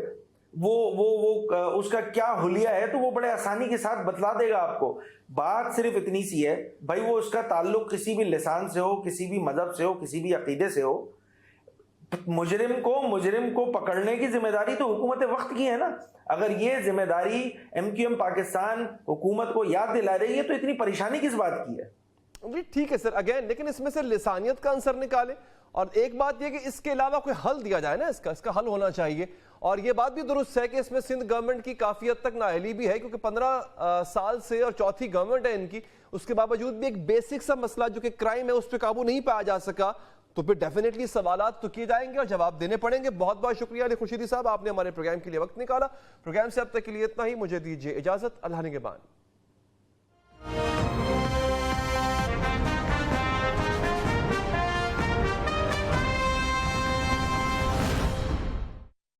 وہ اس کا کیا حلیہ ہے, تو وہ بڑے آسانی کے ساتھ بتلا دے گا آپ کو. بات صرف اتنی سی ہے بھائی, وہ اس کا تعلق کسی بھی لسان سے ہو, کسی بھی مذہب سے ہو, کسی بھی عقیدے سے ہو, مجرم کو پکڑنے کی ذمہ داری تو حکومت وقت کی ہے نا. اگر یہ ذمہ داری MQM پاکستان حکومت کو یاد دلا رہی ہے تو اتنی پریشانی کس بات کی ہے؟ جی ٹھیک ہے سر, اگین لیکن اس میں سے لسانیت کا عنصر نکالے, اور ایک بات یہ کہ اس کے علاوہ کوئی حل دیا جائے نا, اس کا حل ہونا چاہیے. اور یہ بات بھی درست ہے کہ اس میں سندھ گورنمنٹ کی کافی حد تک نااہلی بھی ہے, کیونکہ 15 سال سے اور چوتھی گورنمنٹ ہے ان کی, اس کے باوجود بھی ایک بیسک سا مسئلہ جو کہ کرائم ہے اس پہ قابو نہیں پایا جا سکا. تو پھر ڈیفینیٹلی سوالات تو کیے جائیں گے اور جواب دینے پڑیں گے. بہت بہت شکریہ علی خورشیدی صاحب, آپ نے ہمارے پروگرام کے لیے وقت نکالا. پروگرام سے اب تک کے لیے اتنا ہی, مجھے دیجیے اجازت, اللہ نگہبان.